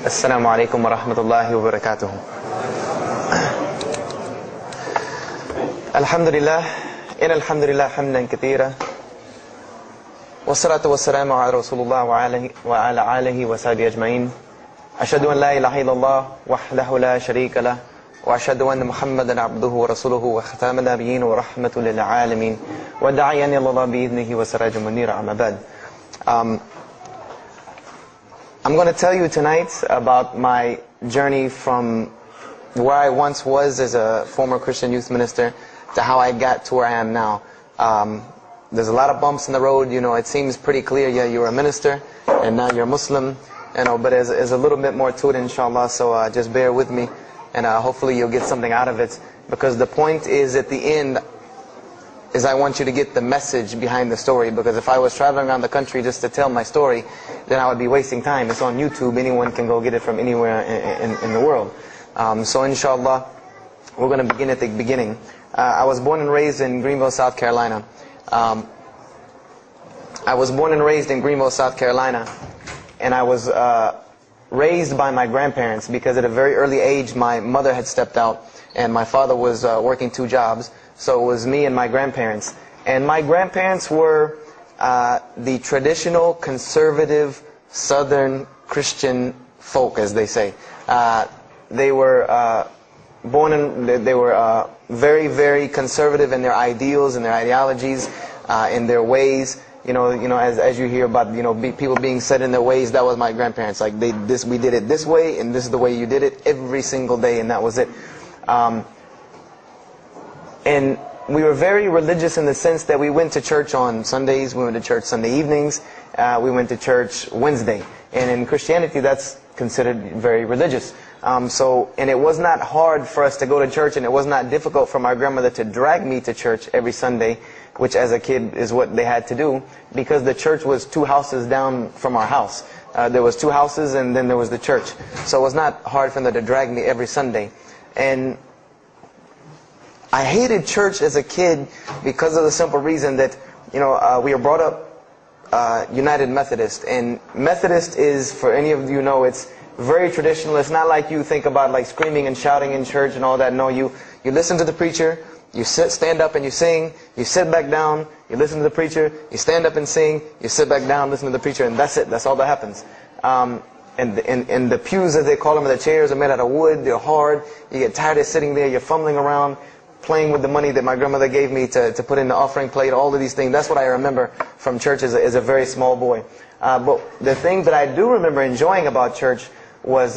Assalamu alaikum wa rahmatullahi wa barakatuh. Alhamdulillah, alhamdulillah hamdan kathira. Wassalatu wassalamu ala Rasulullah wa ala alihi wa sahbihi ajma'in. Ashhadu an la ilaha illallah wahdahu la sharika lah. Wa ashhadu anna Muhammadan abduhu wa rasuluhu wa khataman nabiyyin wa rahmatul lil alamin. Wa da'iyan ila Allah bi idnihi wa sirajan munira, amma ba'd. I'm going to tell you tonight about my journey from where I once was as a former Christian youth minister to how I got to where I am now. There's a lot of bumps in the road. You know, it seems pretty clear. Yeah, you're a minister and now you're a Muslim. You know, but there's a little bit more to it, inshallah. So just bear with me, and hopefully you'll get something out of it. Because the point is, at the end, is I want you to get the message behind the story. Because if I was traveling around the country just to tell my story, then I would be wasting time. It's on YouTube. Anyone can go get it from anywhere in the world. So inshallah, we're going to begin at the beginning. I was born and raised in Greenville, South Carolina. I was born and raised in Greenville, South Carolina. And I was raised by my grandparents, because at a very early age my mother had stepped out and my father was working 2 jobs. So it was me and my grandparents. And my grandparents were the traditional, conservative, Southern Christian folk, as they say. They were they were very, very conservative in their ideals and their ideologies, in their ways. You know, as you hear about, people being set in their ways. That was my grandparents. Like we did it this way, and this is the way you did it every single day, and that was it. And we were very religious in the sense that we went to church on Sundays, we went to church Sunday evenings, we went to church Wednesday. And in Christianity, that's considered very religious. And it was not hard for us to go to church, and it was not difficult for my grandmother to drag me to church every Sunday, which as a kid is what they had to do, because the church was 2 houses down from our house. There was 2 houses, and then there was the church. So it was not hard for them to drag me every Sunday. And I hated church as a kid because of the simple reason that, we were brought up United Methodist. And Methodist is, for any of you know, it's very traditional. It's not like you think about like screaming and shouting in church and all that. No, you listen to the preacher, you stand up and you sing, you sit back down, you listen to the preacher, you stand up and sing, you sit back down, listen to the preacher, and that's it. That's all that happens. And the pews, as they call them, the chairs are made out of wood, they're hard, you get tired of sitting there, you're fumbling around, playing with the money that my grandmother gave me to put in the offering plate, all of these things. That's what I remember from church as a very small boy. But the thing that I do remember enjoying about church was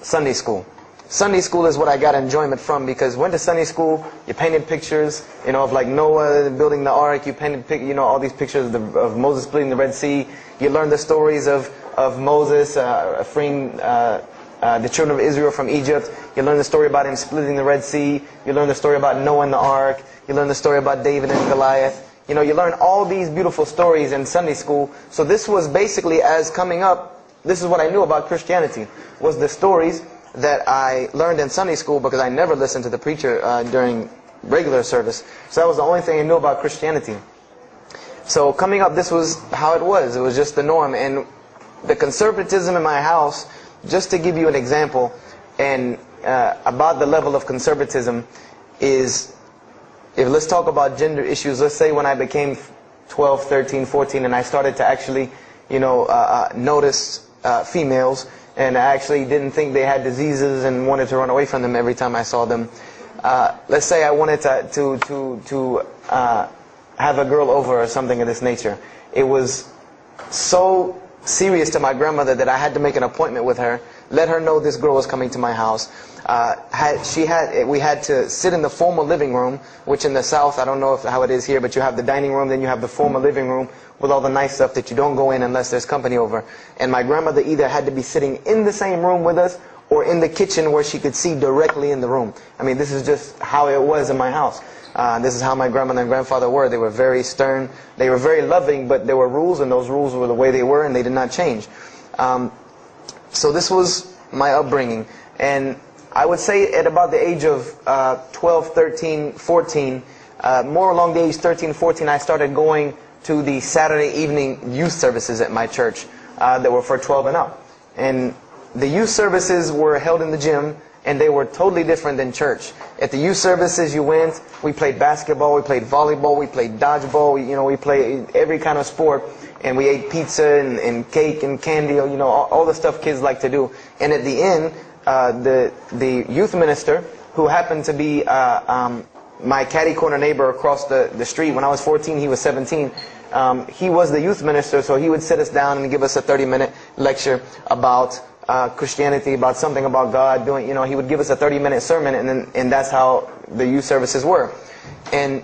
Sunday school. Sunday school is what I got enjoyment from, because went to Sunday school, you painted pictures, of like Noah building the ark, you painted, all these pictures of Moses splitting the Red Sea. You learned the stories of Moses freeing the children of Israel from Egypt. You learn the story about him splitting the Red Sea. You learn the story about Noah and the ark. You learn the story about David and Goliath. You learn all these beautiful stories in Sunday school. So this was basically, as coming up, this is what I knew about Christianity, was the stories that I learned in Sunday school, because I never listened to the preacher during regular service. So that was the only thing I knew about Christianity. So coming up, this was how it was. It was just the norm. And the conservatism in my house, just to give you an example, and about the level of conservatism, is, if let's talk about gender issues, let's say when I became 12, 13, 14, and I started to actually, notice females, and I actually didn't think they had diseases and wanted to run away from them every time I saw them. Let's say I wanted to have a girl over or something of this nature. It was so serious to my grandmother that I had to make an appointment with her, let her know this girl was coming to my house. We had to sit in the formal living room, which in the South, I don't know how it is here, but you have the dining room, then you have the formal living room with all the nice stuff that you don't go in unless there's company over. And my grandmother either had to be sitting in the same room with us or in the kitchen where she could see directly in the room. I mean, this is just how it was in my house. This is how my grandmother and grandfather were. They were very stern. They were very loving, but there were rules, and those rules were the way they were, and they did not change. So this was my upbringing. And I would say at about the age of 12, 13, 14, more along the age 13, 14, I started going to the Saturday evening youth services at my church that were for 12 and up. And the youth services were held in the gym, and they were totally different than church. At the youth services you went, we played basketball, we played volleyball, we played dodgeball, we played every kind of sport, and we ate pizza and cake and candy, all the stuff kids like to do. And at the end, the youth minister, who happened to be my catty corner neighbor across the street. When I was 14, he was 17. He was the youth minister, so he would sit us down and give us a 30-minute lecture about Christianity, about something about God. He would give us a 30-minute sermon, and that's how the youth services were. And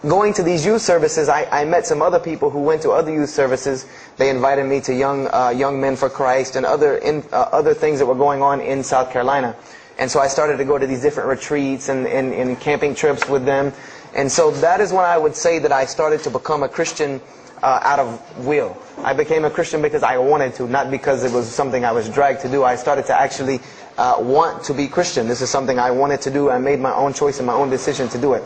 going to these youth services, I met some other people who went to other youth services. They invited me to Young Men for Christ and other things that were going on in South Carolina. And so I started to go to these different retreats and camping trips with them. And so that is when I would say that I started to become a Christian out of will. I became a Christian because I wanted to, not because it was something I was dragged to do. I started to actually want to be Christian. This is something I wanted to do. I made my own choice and my own decision to do it.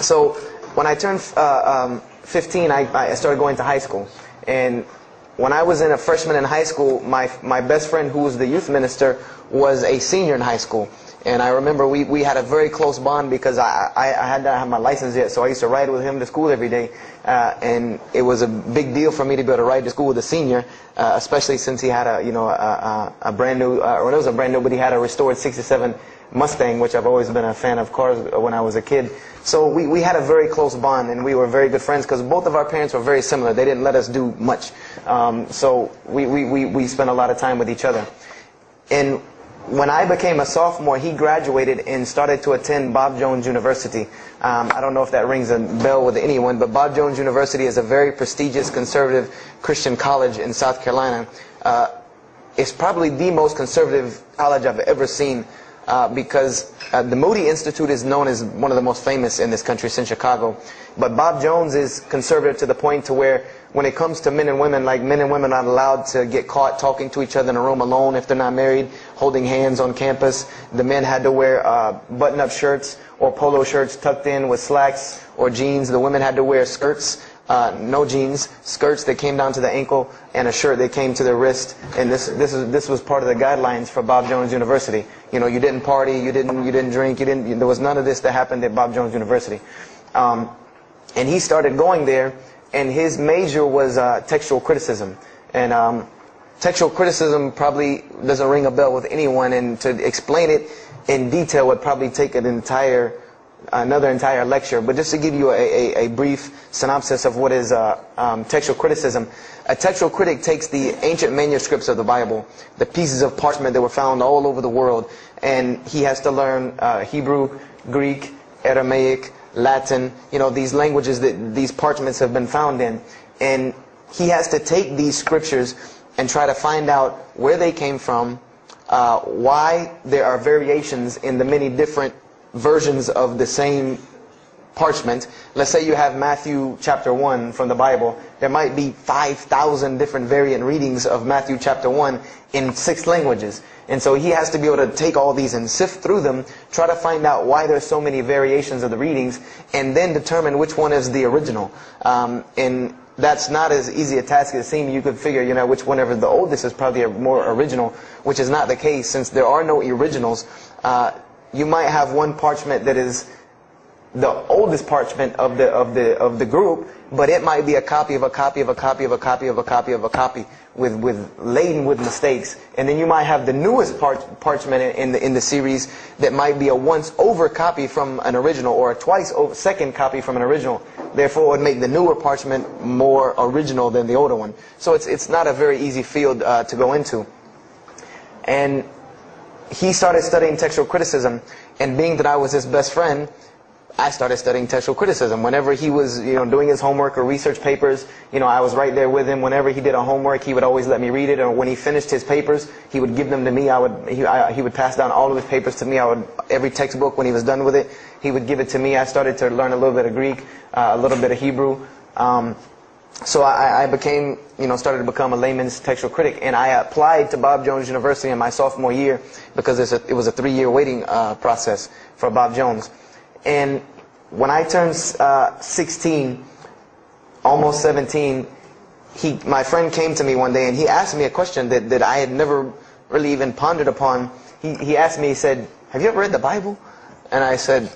So when I turned 15, I started going to high school. And when I was a freshman in high school, my best friend, who was the youth minister, was a senior in high school. And I remember we had a very close bond because I had not had my license yet, so I used to ride with him to school every day. And it was a big deal for me to be able to ride to school with a senior, especially since he had a brand new, or it was a brand new, but he had a restored '67 Mustang, which I've always been a fan of cars when I was a kid. So we had a very close bond, and we were very good friends because both of our parents were very similar. They didn't let us do much. So we spent a lot of time with each other. And when I became a sophomore, he graduated and started to attend Bob Jones University. I don't know if that rings a bell with anyone, but Bob Jones University is a very prestigious conservative Christian college in South Carolina. It's probably the most conservative college I've ever seen. Because the Moody Institute is known as one of the most famous in this country since Chicago. But Bob Jones is conservative to the point to where when it comes to men and women, like men and women are not allowed to get caught talking to each other in a room alone if they're not married, holding hands on campus. The men had to wear button-up shirts or polo shirts tucked in with slacks or jeans. The women had to wear skirts. No jeans, skirts that came down to the ankle, and a shirt that came to the wrist. And this was part of the guidelines for Bob Jones University. You didn't party, you didn't drink, there was none of this that happened at Bob Jones University. And he started going there, and his major was textual criticism. And textual criticism probably doesn't ring a bell with anyone, and to explain it in detail would probably take another entire lecture. But just to give you a brief synopsis of what is textual criticism. A textual critic takes the ancient manuscripts of the Bible, the pieces of parchment that were found all over the world, and he has to learn Hebrew, Greek, Aramaic, Latin, these languages that these parchments have been found in. And he has to take these scriptures and try to find out where they came from, why there are variations in the many different versions of the same parchment. Let's say you have Matthew chapter 1 from the Bible. There might be 5,000 different variant readings of Matthew chapter 1 in 6 languages. And so he has to be able to take all these and sift through them, try to find out why there's so many variations of the readings, and then determine which one is the original. And that's not as easy a task as it seems. You could figure, which whenever the oldest is probably more original, which is not the case. Since there are no originals, you might have one parchment that is the oldest parchment of the group, but it might be a copy of a copy of a copy of a copy of a copy of a copy laden with mistakes. And then you might have the newest parchment in the series that might be a once over copy from an original, or a twice over second copy from an original. Therefore, it would make the newer parchment more original than the older one. So it's not a very easy field to go into. And he started studying textual criticism, and being that I was his best friend, I started studying textual criticism. Whenever he was, doing his homework or research papers, I was right there with him. Whenever he did a homework, he would always let me read it. Or when he finished his papers, he would give them to me. He would pass down all of his papers to me. Every textbook, when he was done with it, he would give it to me. I started to learn a little bit of Greek, a little bit of Hebrew. So I became, started to become a layman's textual critic, and I applied to Bob Jones University in my sophomore year because it was a 3-year waiting process for Bob Jones. And when I turned 16, almost 17, my friend came to me one day and he asked me a question that I had never really even pondered upon. He asked me, he said, have you ever read the Bible? And I said,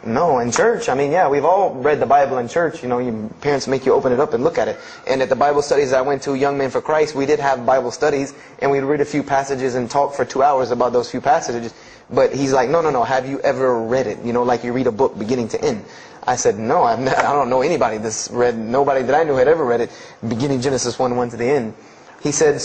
no, in church. I mean, yeah, we've all read the Bible in church. You know, your parents make you open it up and look at it. And at the Bible studies I went to, Young Men for Christ, we did have Bible studies, and we'd read a few passages and talk for 2 hours about those few passages. But he's like, no, have you ever read it? You know, like you read a book beginning to end. I said, no, I don't know anybody that's read, nobody that I knew had ever read it, beginning Genesis 1:1 to the end. He said,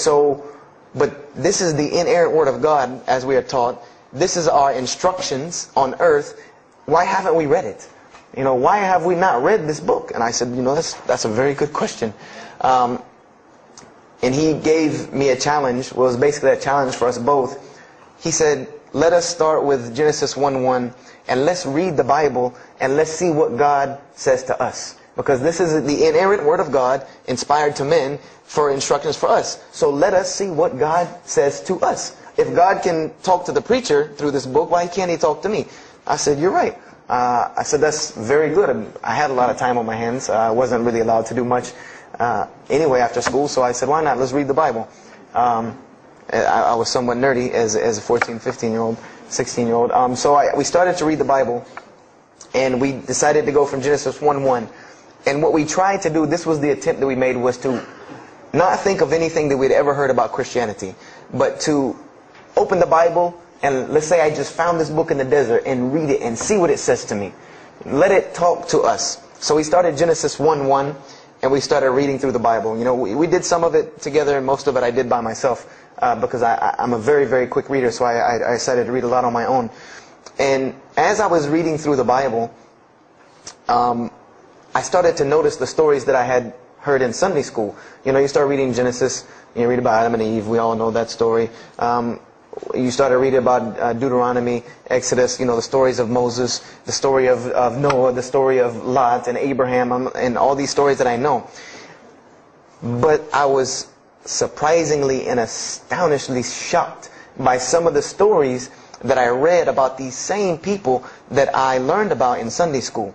but this is the inerrant Word of God, as we are taught. This is our instructions on earth. Why haven't we read it? You know, why have we not read this book? And I said, you know, that's a very good question. And he gave me a challenge. Well, it was basically a challenge for us both. He said, let us start with Genesis 1:1, and let's read the Bible, and let's see what God says to us. Because this is the inerrant Word of God, inspired to men, for instructions for us. So let us see what God says to us. If God can talk to the preacher through this book, why can't He talk to me? I said, you're right. I said, that's very good. I had a lot of time on my hands. I wasn't really allowed to do much anyway after school, so I said, why not? Let's read the Bible. I was somewhat nerdy as a 14, 15-year-old, 16-year-old. So we started to read the Bible, and we decided to go from Genesis 1:1. And what we tried to do, this was the attempt that we made, was to not think of anything that we'd ever heard about Christianity, but to open the Bible, and let's say I just found this book in the desert, and read it and see what it says to me. Let it talk to us. So we started Genesis 1:1, and we started reading through the Bible. You know, we did some of it together, and most of it I did by myself, because I'm a very, very quick reader, so I decided to read a lot on my own. And as I was reading through the Bible, I started to notice the stories that I had heard in Sunday school. You know, you start reading Genesis, you read about Adam and Eve, we all know that story. You started reading about Deuteronomy, Exodus, you know, the stories of Moses, the story of Noah, the story of Lot and Abraham, and all these stories that I know. But I was surprisingly and astonishingly shocked by some of the stories that I read about these same people that I learned about in Sunday school.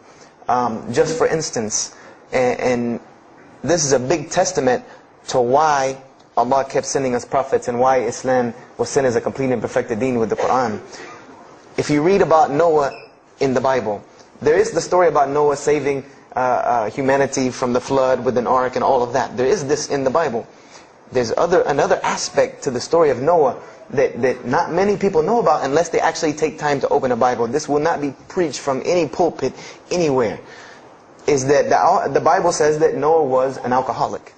Just for instance, and this is a big testament to why Allah kept sending us prophets and why Islam was sent as a complete and perfected deen with the Qur'an. If you read about Noah in the Bible, there is the story about Noah saving humanity from the flood with an ark and all of that. There is this in the Bible. There's another aspect to the story of Noah that not many people know about unless they actually take time to open a Bible. This will not be preached from any pulpit anywhere. Is that the Bible says that Noah was an alcoholic.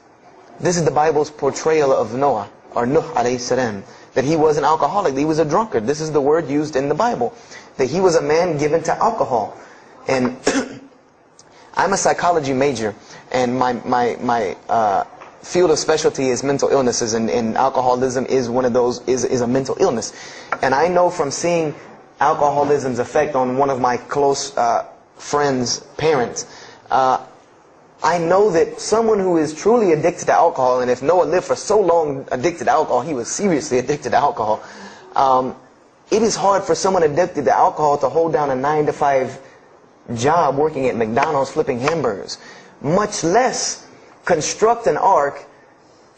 This is the Bible's portrayal of Noah, or Nuh alayhi salam, that he was an alcoholic, that he was a drunkard. This is the word used in the Bible, that he was a man given to alcohol. And I'm a psychology major, and my field of specialty is mental illnesses, and alcoholism is one of those, is a mental illness. And I know from seeing alcoholism's effect on one of my close friends' parents, I know that someone who is truly addicted to alcohol, and if Noah lived for so long addicted to alcohol, he was seriously addicted to alcohol. It is hard for someone addicted to alcohol to hold down a 9-to-5 job working at McDonald's flipping hamburgers, much less construct an ark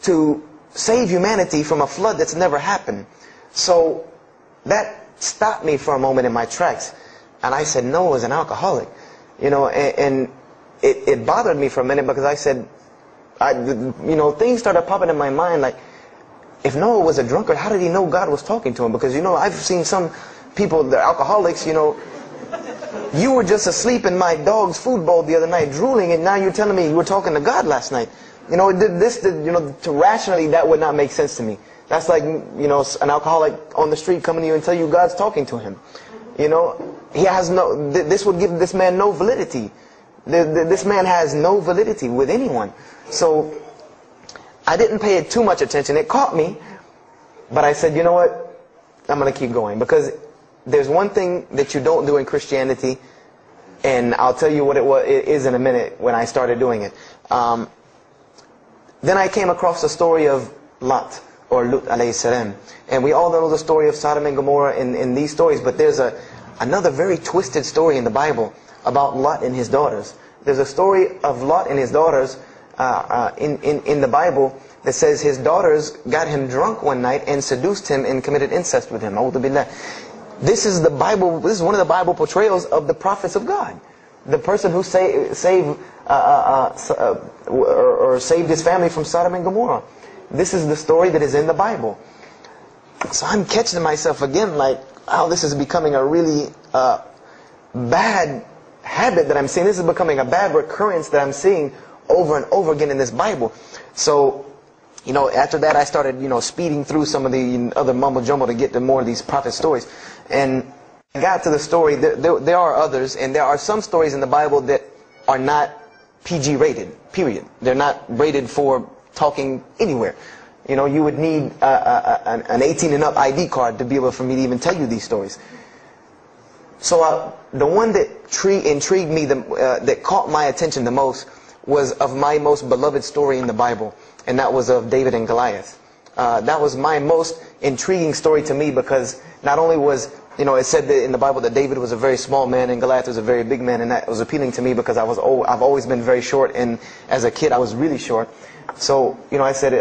to save humanity from a flood that's never happened. So that stopped me for a moment in my tracks, and I said, Noah was an alcoholic. You know, and it bothered me for a minute, because I said, you know, things started popping in my mind like, if Noah was a drunkard, how did he know God was talking to him? Because, you know, I've seen some people, they're alcoholics, you know, you were just asleep in my dog's food bowl the other night drooling, and now you're telling me you were talking to God last night. You know, you know, to rationally, that would not make sense to me. That's like, you know, an alcoholic on the street coming to you and tell you God's talking to him. You know, he has no, this would give this man no validity. This man has no validity with anyone. So I didn't pay it too much attention. It caught me, but I said, you know what, I'm going to keep going, because there's one thing that you don't do in Christianity, and I'll tell you what it is in a minute when I started doing it. Then I came across the story of Lot, or Lut alayhi salam. And we all know the story of Sodom and Gomorrah in these stories, but there's another very twisted story in the Bible about Lot and his daughters. There's a story of Lot and his daughters in the Bible that says his daughters got him drunk one night and seduced him and committed incest with him. A'udhu billah. This is the Bible. This is one of the Bible portrayals of the prophets of God. The person who saved his family from Sodom and Gomorrah. This is the story that is in the Bible. So I'm catching myself again like, oh, this is becoming a really bad habit that I'm seeing. This is becoming a bad recurrence that I'm seeing over and over again in this Bible. So, after that I started, speeding through some of the other mumbo jumbo to get to more of these prophet stories. And I got to the story, there are others, and there are some stories in the Bible that are not PG rated, period. They're not rated for talking anywhere. You would need an 18 and up ID card to be able for me to even tell you these stories. So the one that intrigued me, that caught my attention the most, was of my most beloved story in the Bible, and that was of David and Goliath. That was my most intriguing story to me, because not only was, it said that in the Bible that David was a very small man and Goliath was a very big man, and that was appealing to me because I've always been very short, and as a kid I was really short. So, I said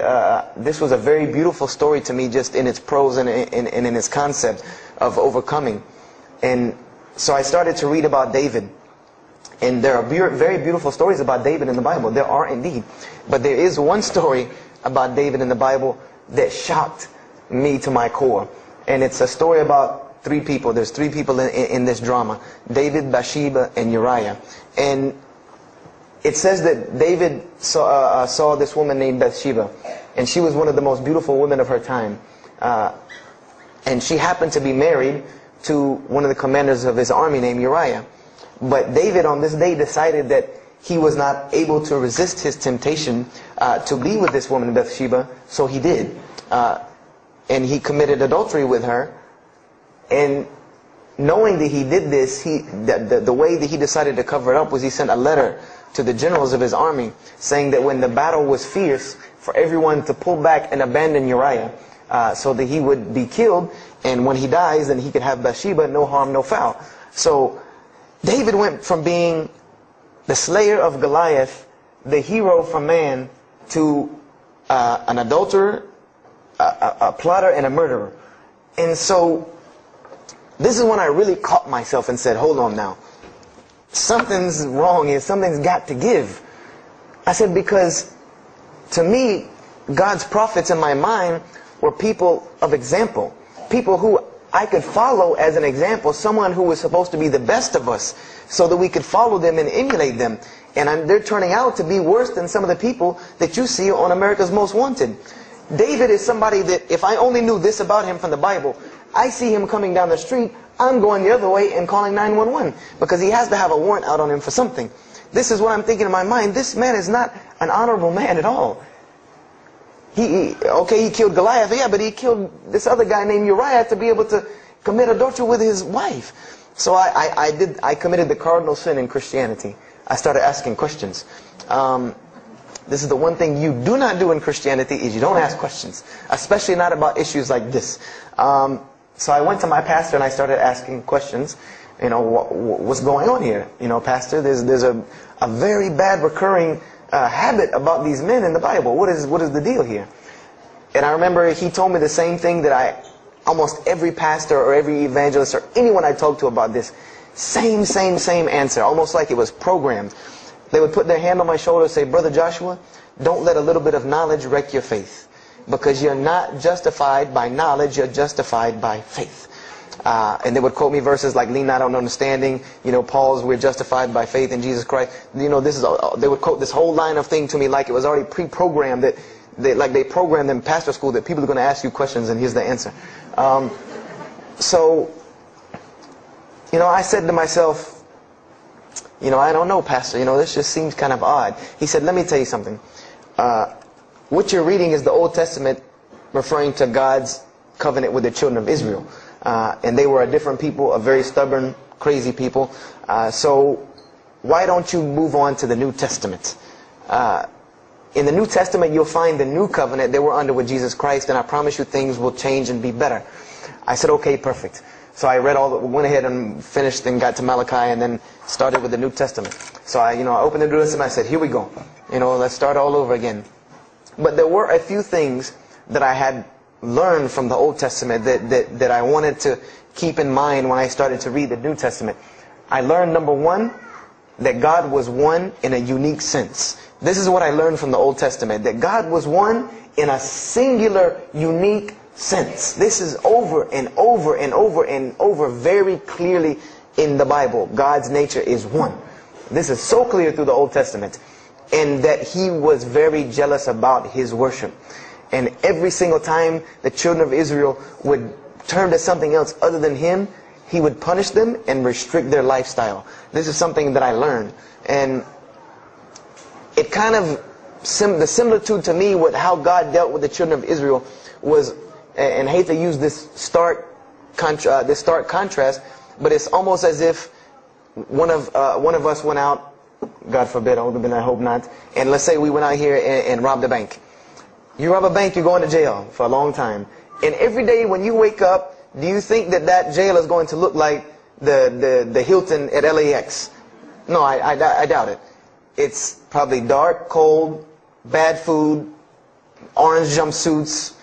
this was a very beautiful story to me, just in its prose and in its concept of overcoming. And so I started to read about David. And there are very beautiful stories about David in the Bible. There are indeed. But there is one story about David in the Bible that shocked me to my core. And it's a story about three people. There's three people in this drama. David, Bathsheba, and Uriah. And it says that David saw this woman named Bathsheba. And she was one of the most beautiful women of her time. And she happened to be married to one of the commanders of his army named Uriah. But David on this day decided that he was not able to resist his temptation to be with this woman Bathsheba, so he did. And he committed adultery with her. And knowing that he did this, the way that he decided to cover it up was he sent a letter to the generals of his army saying that when the battle was fierce, for everyone to pull back and abandon Uriah so that he would be killed, and when he dies then he could have Bathsheba, no harm, no foul. So David went from being the slayer of Goliath, the hero from man, to an adulterer, a plotter, and a murderer. And so this is when I really caught myself and said, hold on now. Something's wrong here. Something's got to give. I said, because to me, God's prophets in my mind were people of example. People who I could follow as an example, someone who was supposed to be the best of us, so that we could follow them and emulate them. And they're turning out to be worse than some of the people that you see on America's Most Wanted. David is somebody that, if I only knew this about him from the Bible, I see him coming down the street, I'm going the other way and calling 911, because he has to have a warrant out on him for something. This is what I'm thinking in my mind. This man is not an honorable man at all. He killed Goliath, yeah, but he killed this other guy named Uriah to be able to commit adultery with his wife. So I committed the cardinal sin in Christianity. I started asking questions. This is the one thing you do not do in Christianity, is you don't ask questions, especially not about issues like this. So I went to my pastor and I started asking questions. What's going on here? Pastor, there's a very bad recurring habit about these men in the Bible. What is the deal here? And I remember he told me the same thing that almost every pastor or every evangelist or anyone I talked to about this, same answer, almost like it was programmed. They would put their hand on my shoulder and say, Brother Joshua, don't let a little bit of knowledge wreck your faith. Because you're not justified by knowledge, you're justified by faith. And they would quote me verses like, lean not on understanding, Paul's, we're justified by faith in Jesus Christ. They would quote this whole line of thing to me like it was already pre-programmed, that they programmed in pastor school that people are going to ask you questions and here's the answer. So, I said to myself, I don't know, Pastor, this just seems kind of odd. He said, let me tell you something. What you're reading is the Old Testament referring to God's covenant with the children of Israel. And they were a different people, a very stubborn, crazy people. So why don't you move on to the New Testament? In the New Testament, you'll find the new covenant that we're under with Jesus Christ, and I promise you things will change and be better. I said, okay, perfect. So I went ahead and finished and got to Malachi and then started with the New Testament. So I opened the New Testament, I said, here we go. Let's start all over again. But there were a few things that I had learned from the Old Testament that I wanted to keep in mind when I started to read the New Testament. I learned, number one, that God was one in a unique sense. This is what I learned from the Old Testament, that God was one in a singular, unique sense. This is over and over and over and over very clearly in the Bible. God's nature is one. This is so clear through the Old Testament. And that He was very jealous about His worship. And every single time the children of Israel would turn to something else other than Him, He would punish them and restrict their lifestyle. This is something that I learned. And it kind of, the similitude to me with how God dealt with the children of Israel was, and I hate to use this stark contrast, but it's almost as if one of us went out, God forbid, I hope not, and let's say we went out here and robbed a bank. You rob a bank, you're going to jail for a long time. And every day when you wake up, do you think that jail is going to look like the Hilton at LAX? No, I doubt it. It's probably dark, cold, bad food, orange jumpsuits,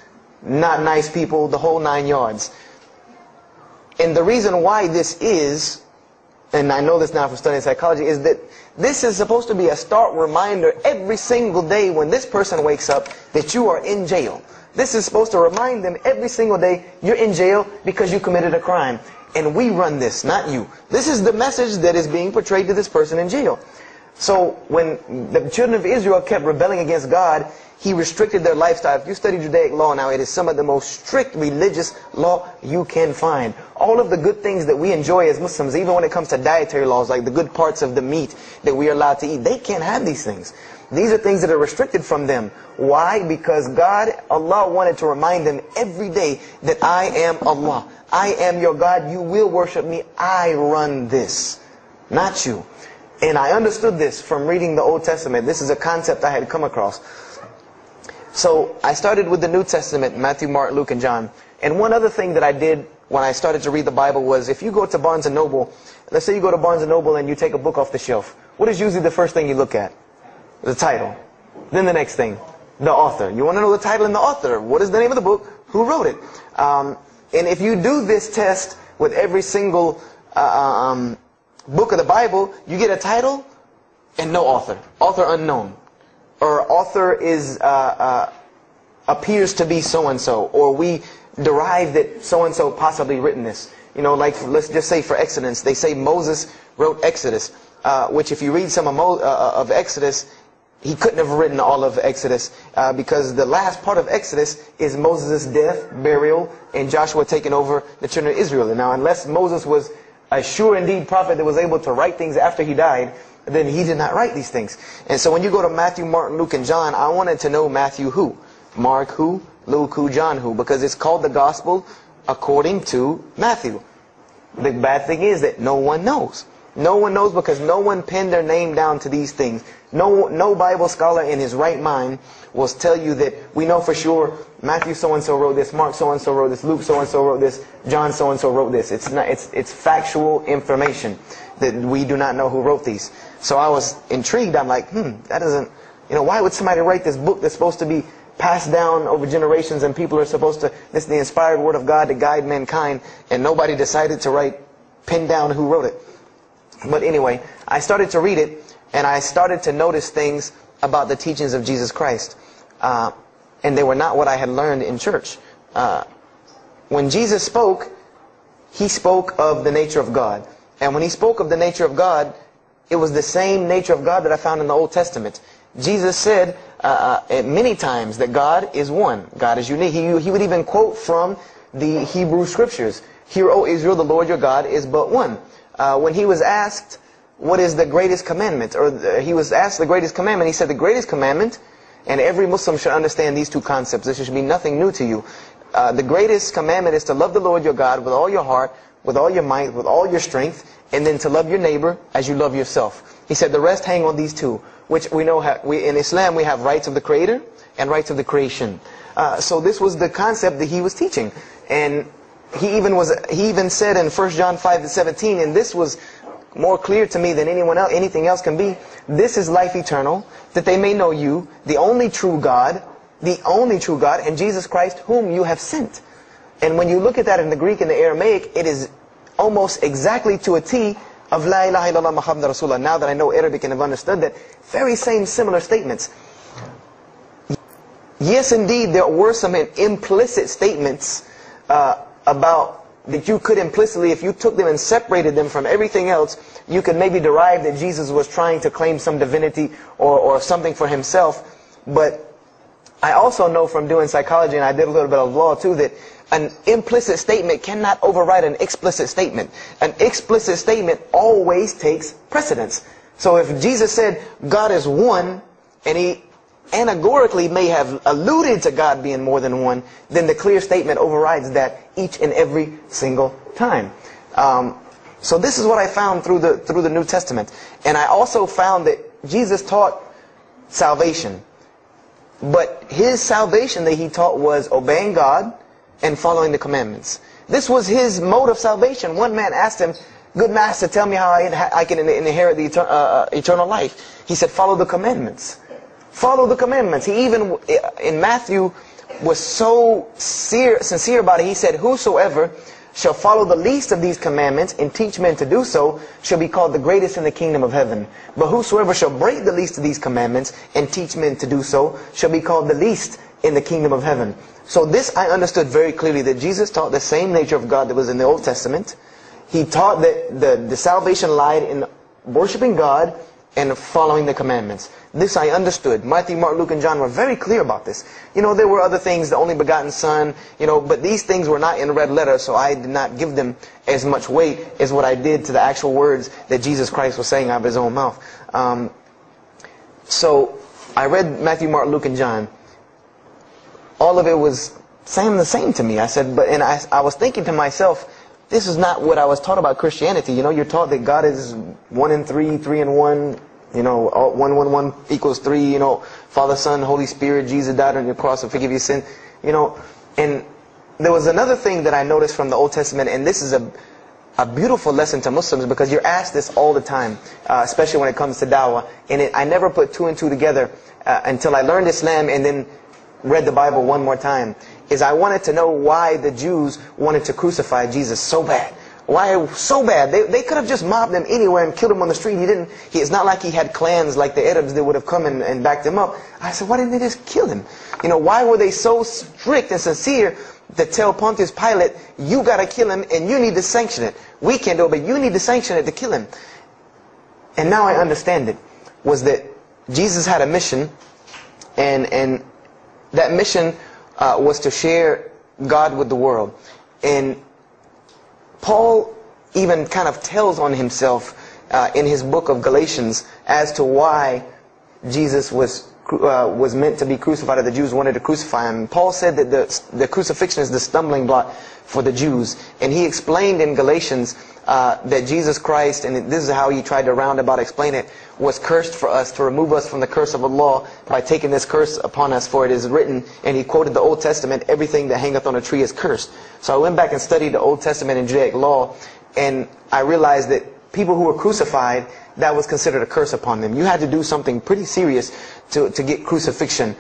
not nice people, the whole 9 yards. And the reason why this is, and I know this now from studying psychology, is that this is supposed to be a stark reminder every single day when this person wakes up that you are in jail. This is supposed to remind them every single day you're in jail because you committed a crime. And we run this, not you. This is the message that is being portrayed to this person in jail. So when the children of Israel kept rebelling against God, He restricted their lifestyle. If you study Judaic law now, it is some of the most strict religious law you can find. All of the good things that we enjoy as Muslims, even when it comes to dietary laws, like the good parts of the meat that we are allowed to eat, they can't have these things. These are things that are restricted from them. Why? Because God, Allah wanted to remind them every day that I am Allah. I am your God. You will worship me. I run this, not you. And I understood this from reading the Old Testament. This is a concept I had come across. So I started with the New Testament, Matthew, Mark, Luke, and John. And one other thing that I did when I started to read the Bible was, if you go to Barnes & Noble, let's say you go to Barnes & Noble and you take a book off the shelf. What is usually the first thing you look at? The title. Then the next thing, the author. You want to know the title and the author. What is the name of the book? Who wrote it? And if you do this test with every single book of the Bible, you get a title and no author. Author unknown. Or author is appears to be so-and-so. Or we derive that so-and-so possibly written this. Like let's just say for Exodus, they say Moses wrote Exodus. Which if you read some of Exodus, he couldn't have written all of Exodus because the last part of Exodus is Moses' death, burial, and Joshua taking over the children of Israel. And now unless Moses was a sure indeed prophet that was able to write things after he died, then he did not write these things. And so when you go to Matthew, Mark, Luke, and John, I wanted to know Matthew who, Mark who, Luke who, John who, because it's called the Gospel according to Matthew. The bad thing is that no one knows. No one knows because no one pinned their name down to these things. No Bible scholar in his right mind will tell you that we know for sure Matthew so-and-so wrote this, Mark so-and-so wrote this, Luke so-and-so wrote this, John so-and-so wrote this. It's factual information that we do not know who wrote these. So I was intrigued. I'm like, that doesn't, why would somebody write this book that's supposed to be passed down over generations and people are supposed to, this is the inspired word of God to guide mankind, and nobody decided to pin down who wrote it. But anyway, I started to read it, and I started to notice things about the teachings of Jesus Christ. And they were not what I had learned in church. When Jesus spoke, He spoke of the nature of God. And when He spoke of the nature of God, it was the same nature of God that I found in the Old Testament. Jesus said many times that God is one. God is unique. He would even quote from the Hebrew Scriptures. Hear, O Israel, the Lord your God is but one. When He was asked, what is the greatest commandment? Or He was asked the greatest commandment. He said the greatest commandment, and every Muslim should understand these two concepts. This should be nothing new to you. The greatest commandment is to love the Lord your God with all your heart, with all your might, with all your strength, and then to love your neighbor as you love yourself. He said the rest hang on these two, which we know in Islam we have rights of the Creator and rights of the creation. So this was the concept that He was teaching. And he even said in 1 John 5:17, and this was more clear to me than anything else can be, this is life eternal, that they may know you, the only true God, and Jesus Christ, whom you have sent. And when you look at that in the Greek and the Aramaic, it is almost exactly to a T of La ilaha illallah Muhammad Rasulullah. Now that I know Arabic and have understood that, very same similar statements. Yes, indeed, there were some implicit statements about that you could implicitly, if you took them and separated them from everything else, you could maybe derive that Jesus was trying to claim some divinity or something for himself. But I also know from doing psychology, and I did a little bit of law too, that an implicit statement cannot override an explicit statement. An explicit statement always takes precedence. So if Jesus said God is one, and he allegorically may have alluded to God being more than one, then the clear statement overrides that each and every single time. So this is what I found through the New Testament. And I also found that Jesus taught salvation. But his salvation that he taught was obeying God and following the commandments. This was his mode of salvation. One man asked him, "Good master, tell me how I can inherit the eternal life." He said, "Follow the commandments." Follow the commandments. He even, in Matthew, was so sincere about it. He said, "Whosoever shall follow the least of these commandments and teach men to do so shall be called the greatest in the kingdom of heaven. But whosoever shall break the least of these commandments and teach men to do so shall be called the least in the kingdom of heaven." So this I understood very clearly, that Jesus taught the same nature of God that was in the Old Testament. He taught that the salvation lied in worshiping God and following the commandments. This I understood. Matthew, Mark, Luke, and John were very clear about this. You know, there were other things, the only begotten Son, you know, but these things were not in red letter, so I did not give them as much weight as what I did to the actual words that Jesus Christ was saying out of his own mouth. So I read Matthew, Mark, Luke, and John. All of it was saying the same to me. I said, and I was thinking to myself, this is not what I was taught about Christianity. You know, you're taught that God is 1 in 3, 3 in 1. You know, 1, 1, 1 equals 3. You know, Father, Son, Holy Spirit. Jesus died on your cross to forgive your sin. You know, and there was another thing that I noticed from the Old Testament, and this is a beautiful lesson to Muslims, because you're asked this all the time, especially when it comes to dawah. And I never put 2 and 2 together until I learned Islam and then read the Bible one more time. Is I wanted to know why the Jews wanted to crucify Jesus so bad. Why so bad? They could have just mobbed him anywhere and killed him on the street. It's not like he had clans like the Arabs that would have come and backed him up. I said, why didn't they just kill him? You know, why were they so strict and sincere to tell Pontius Pilate, you got to kill him and you need to sanction it. We can't do it, but you need to sanction it to kill him. And now I understand it. Was that Jesus had a mission, and that mission was to share God with the world. And Paul even kind of tells on himself in his book of Galatians as to why Jesus was meant to be crucified, or the Jews wanted to crucify him. Paul said that the crucifixion is the stumbling block for the Jews. And he explained in Galatians that Jesus Christ, and this is how he tried to roundabout explain it, was cursed for us, to remove us from the curse of Allah by taking this curse upon us. For it is written, and he quoted the Old Testament, everything that hangeth on a tree is cursed. So I went back and studied the Old Testament and Judaic law, and I realized that people who were crucified, that was considered a curse upon them. You had to do something pretty serious to get crucifixion,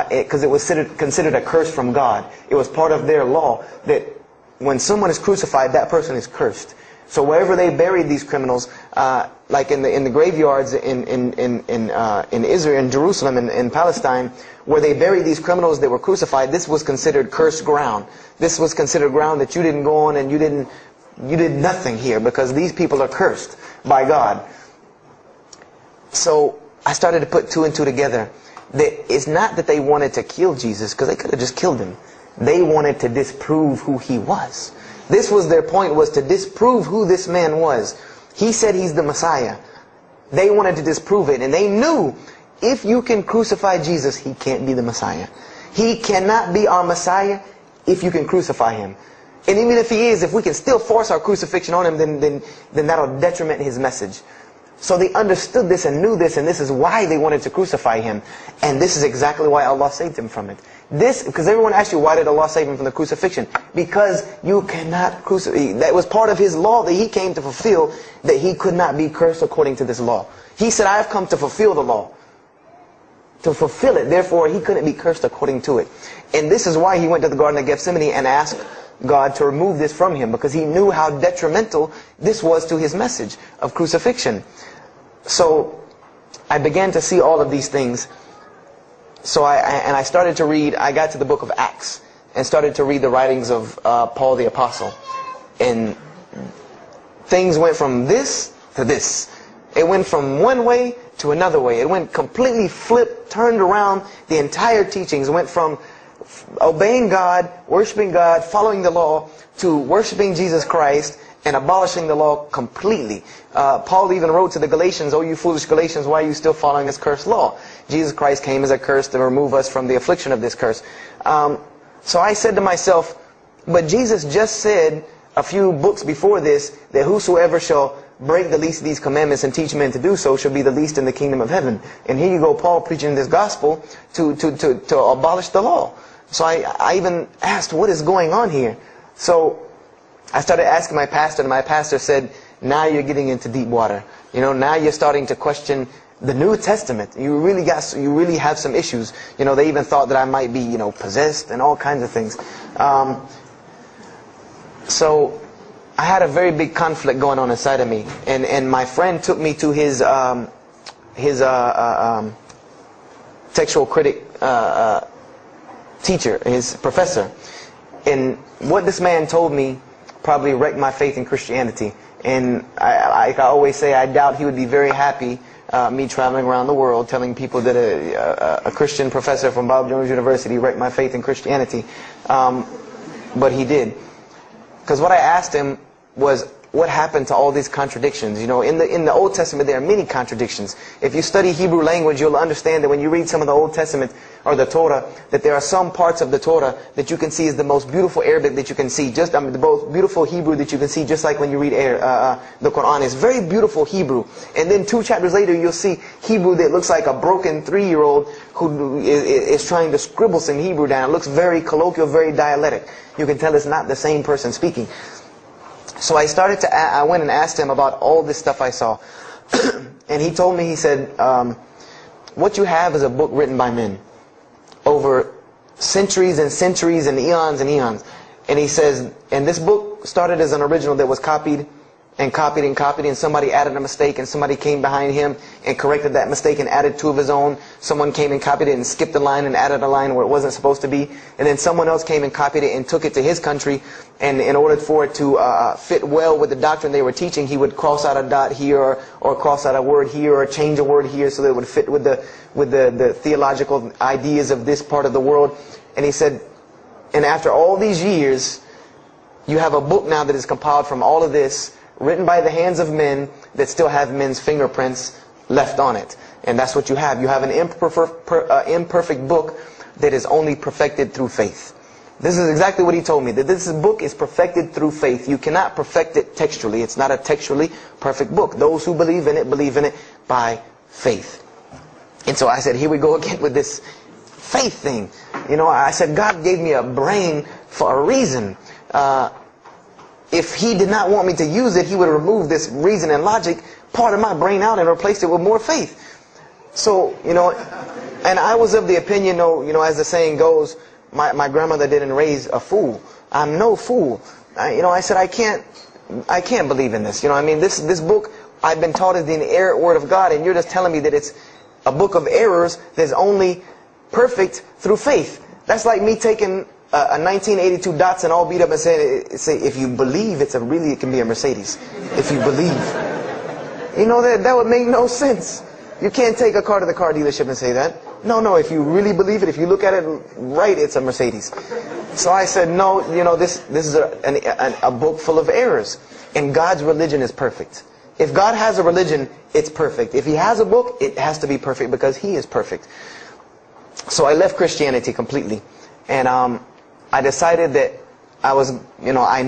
because it was considered a curse from God. It was part of their law that when someone is crucified, that person is cursed. So wherever they buried these criminals, like in the graveyards in Israel, in Jerusalem, in Palestine, where they buried these criminals that were crucified, this was considered cursed ground. This was considered ground that you didn't go on, and you did nothing here, because these people are cursed by God. So I started to put 2 and 2 together. That it's not that they wanted to kill Jesus, because they could have just killed him. They wanted to disprove who he was. This was their point, was to disprove who this man was. He said he's the Messiah. They wanted to disprove it. And they knew, if you can crucify Jesus, he can't be the Messiah. He cannot be our Messiah if you can crucify him. And even if he is, if we can still force our crucifixion on him, then that'll detriment his message. So they understood this and knew this, and this is why they wanted to crucify him. And this is exactly why Allah saved him from it. Because everyone asked you, why did Allah save him from the crucifixion? Because you cannot crucify. That was part of his law that he came to fulfill, that he could not be cursed according to this law. He said, I have come to fulfill the law. To fulfill it. Therefore, he couldn't be cursed according to it. And this is why he went to the Garden of Gethsemane and asked God to remove this from him, because he knew how detrimental this was to his message of crucifixion. So I began to see all of these things. So I started to read. I got to the book of Acts and started to read the writings of Paul the Apostle. And things went from this to this. It went from one way to another way. It went completely flipped, turned around. The entire teachings went from obeying God, worshiping God, following the law, to worshiping Jesus Christ and abolishing the law completely. Paul even wrote to the Galatians, "Oh, you foolish Galatians, why are you still following this cursed law?" Jesus Christ came as a curse to remove us from the affliction of this curse. So I said to myself, but Jesus just said a few books before this that whosoever shall break the least of these commandments and teach men to do so shall be the least in the kingdom of heaven. And here you go, Paul preaching this gospel to abolish the law. So I even asked, what is going on here? So I started asking my pastor, and my pastor said, now you're getting into deep water. You know, now you're starting to question the New Testament. You really have some issues. You know, they even thought that I might be, you know, possessed and all kinds of things. So I had a very big conflict going on inside of me, and my friend took me to his textual critic teacher, his professor. And what this man told me probably wrecked my faith in Christianity. And I always say, I doubt he would be very happy me traveling around the world telling people that a Christian professor from Bob Jones University wrecked my faith in Christianity. But he did. Because what I asked him was, what happened to all these contradictions? You know, in the Old Testament there are many contradictions. If you study Hebrew language, you'll understand that when you read some of the Old Testament or the Torah, that there are some parts of the Torah that you can see is the most beautiful Arabic that you can see. Just the most beautiful Hebrew that you can see, just like when you read the Qur'an. It's very beautiful Hebrew. And then 2 chapters later, you'll see Hebrew that looks like a broken 3-year-old who is trying to scribble some Hebrew down. It looks very colloquial, very dialectic. You can tell it's not the same person speaking. So I went and asked him about all this stuff I saw. And he told me, he said, what you have is a book written by men over centuries and centuries and eons and eons. And he says, and this book started as an original that was copied and copied and copied, and somebody added a mistake, and somebody came behind him and corrected that mistake and added 2 of his own. Someone came and copied it and skipped a line and added a line where it wasn't supposed to be. And then someone else came and copied it and took it to his country, and in order for it to fit well with the doctrine they were teaching, he would cross out a dot here or cross out a word here or change a word here so that it would fit with the theological ideas of this part of the world. And he said, and after all these years, you have a book now that is compiled from all of this, written by the hands of men that still have men's fingerprints left on it. And that's what you have. You have an imperfect book that is only perfected through faith. This is exactly what he told me, that this book is perfected through faith. You cannot perfect it textually. It's not a textually perfect book. Those who believe in it by faith. And so I said, here we go again with this faith thing. You know, I said, God gave me a brain for a reason. If He did not want me to use it, He would remove this reason and logic part of my brain out and replace it with more faith. So, you know, and I was of the opinion, you know, as the saying goes, my grandmother didn't raise a fool. I'm no fool. I said, I can't believe in this. You know, I mean, this book I've been taught is the inerrant word of God, and you're just telling me that it's a book of errors that's only perfect through faith. That's like me taking a 1982 Datsun all beat up and say, if you believe it can be a Mercedes. If you believe. You know, that would make no sense. You can't take a car to the car dealership and say that. No, if you really believe it, if you look at it right, it's a Mercedes. So I said, no, you know, this is a book full of errors. And God's religion is perfect. If God has a religion, it's perfect. If He has a book, it has to be perfect because He is perfect. So I left Christianity completely. And I decided that I was, you know, I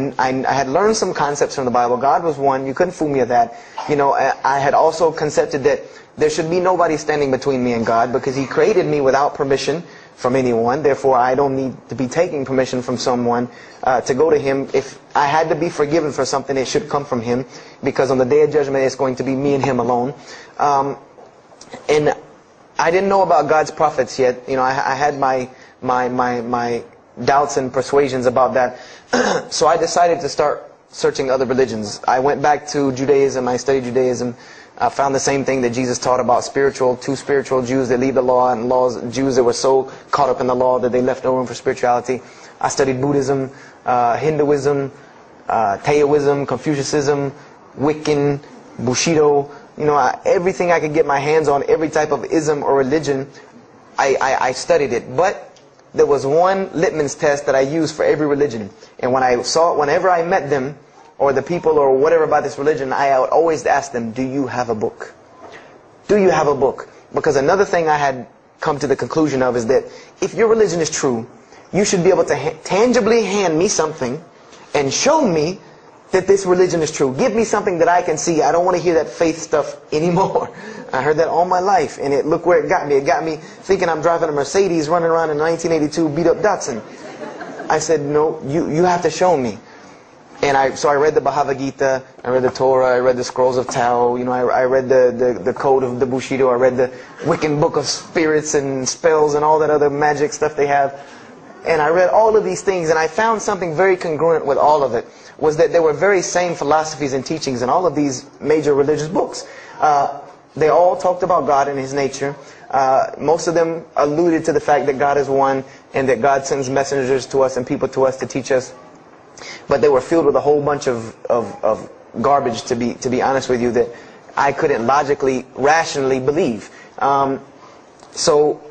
had learned some concepts from the Bible. God was one. You couldn't fool me of that. You know, I had also concepted that there should be nobody standing between me and God, because He created me without permission from anyone. Therefore, I don't need to be taking permission from someone to go to Him. If I had to be forgiven for something, it should come from Him, because on the Day of Judgment, it's going to be me and Him alone. And I didn't know about God's prophets yet. You know, I had my doubts and persuasions about that. So I decided to start searching other religions. I went back to Judaism. I studied Judaism. I found the same thing that Jesus taught about two spiritual Jews that leave the law, and Jews that were so caught up in the law that they left no room for spirituality. I studied Buddhism, Hinduism, Taoism, Confucianism, Wiccan, Bushido. You know, everything I could get my hands on, every type of ism or religion, I studied it. But there was one litmus test that I used for every religion. And whenever I met them, or the people or whatever about this religion, I would always ask them, do you have a book? Do you have a book? Because another thing I had come to the conclusion of is that if your religion is true, you should be able to tangibly hand me something and show me that this religion is true. Give me something that I can see. I don't want to hear that faith stuff anymore. I heard that all my life, and look where it got me. It got me thinking I'm driving a Mercedes running around in 1982 beat up Datsun. I said, no, you have to show me. And so I read the Bhagavad Gita, I read the Torah, I read the Scrolls of Tao, you know, I read the Code of the Bushido, I read the Wiccan Book of Spirits and Spells and all that other magic stuff they have. And I read all of these things, and I found something very congruent with all of it, was that there were very same philosophies and teachings in all of these major religious books. They all talked about God and His nature. Most of them alluded to the fact that God is one, and that God sends messengers to us and people to us to teach us. But they were filled with a whole bunch of garbage, to be honest with you, that I couldn't logically, rationally believe. So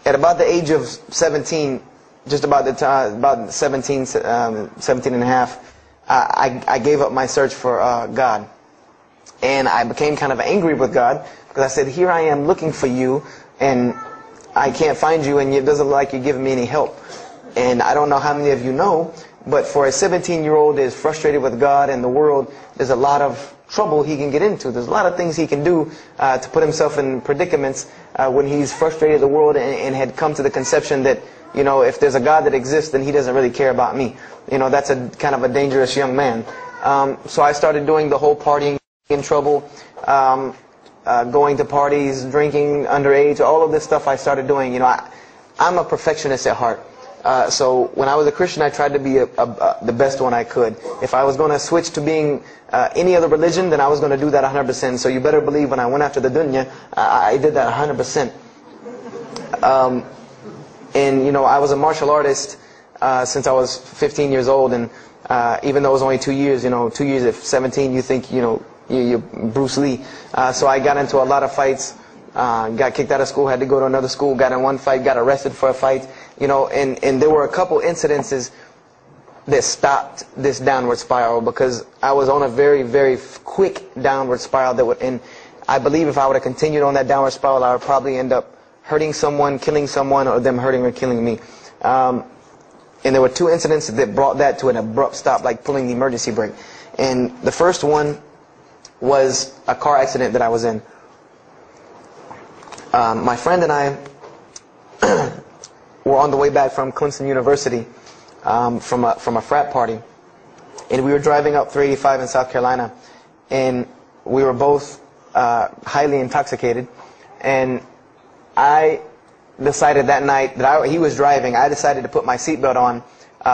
at about the age of 17, just about the time, about 17 and a half, I gave up my search for God. And I became kind of angry with God, because I said, here I am looking for you, and I can't find you, and it doesn't look like you're giving me any help. And I don't know how many of you know, but for a 17-year-old that is frustrated with God and the world, there's a lot of trouble he can get into. There's a lot of things he can do to put himself in predicaments when he's frustrated with the world and had come to the conception that, you know, if there's a God that exists, then He doesn't really care about me. You know, that's a kind of a dangerous young man. So I started doing the whole partying in trouble, going to parties, drinking underage, all of this stuff I started doing. You know, I'm a perfectionist at heart. So when I was a Christian, I tried to be the best one I could. If I was going to switch to being any other religion, then I was going to do that 100%. So you better believe when I went after the dunya, I did that 100%. And you know, I was a martial artist since I was 15 years old, and even though it was only 2 years, you know, 2 years at 17, you think, you know, you're Bruce Lee. So I got into a lot of fights, got kicked out of school, had to go to another school, got in one fight, got arrested for a fight. You know, and there were a couple incidences that stopped this downward spiral, because I was on a very, very quick downward spiral that would, and I believe if I would have continued on that downward spiral, I would probably end up hurting someone, killing someone, or them hurting or killing me. And there were two incidents that brought that to an abrupt stop, like pulling the emergency brake. And the first one was a car accident that I was in. My friend and I were on the way back from Clemson University, from a frat party, and we were driving up 385 in South Carolina, and we were both highly intoxicated, and I decided that night that he was driving, I decided to put my seatbelt on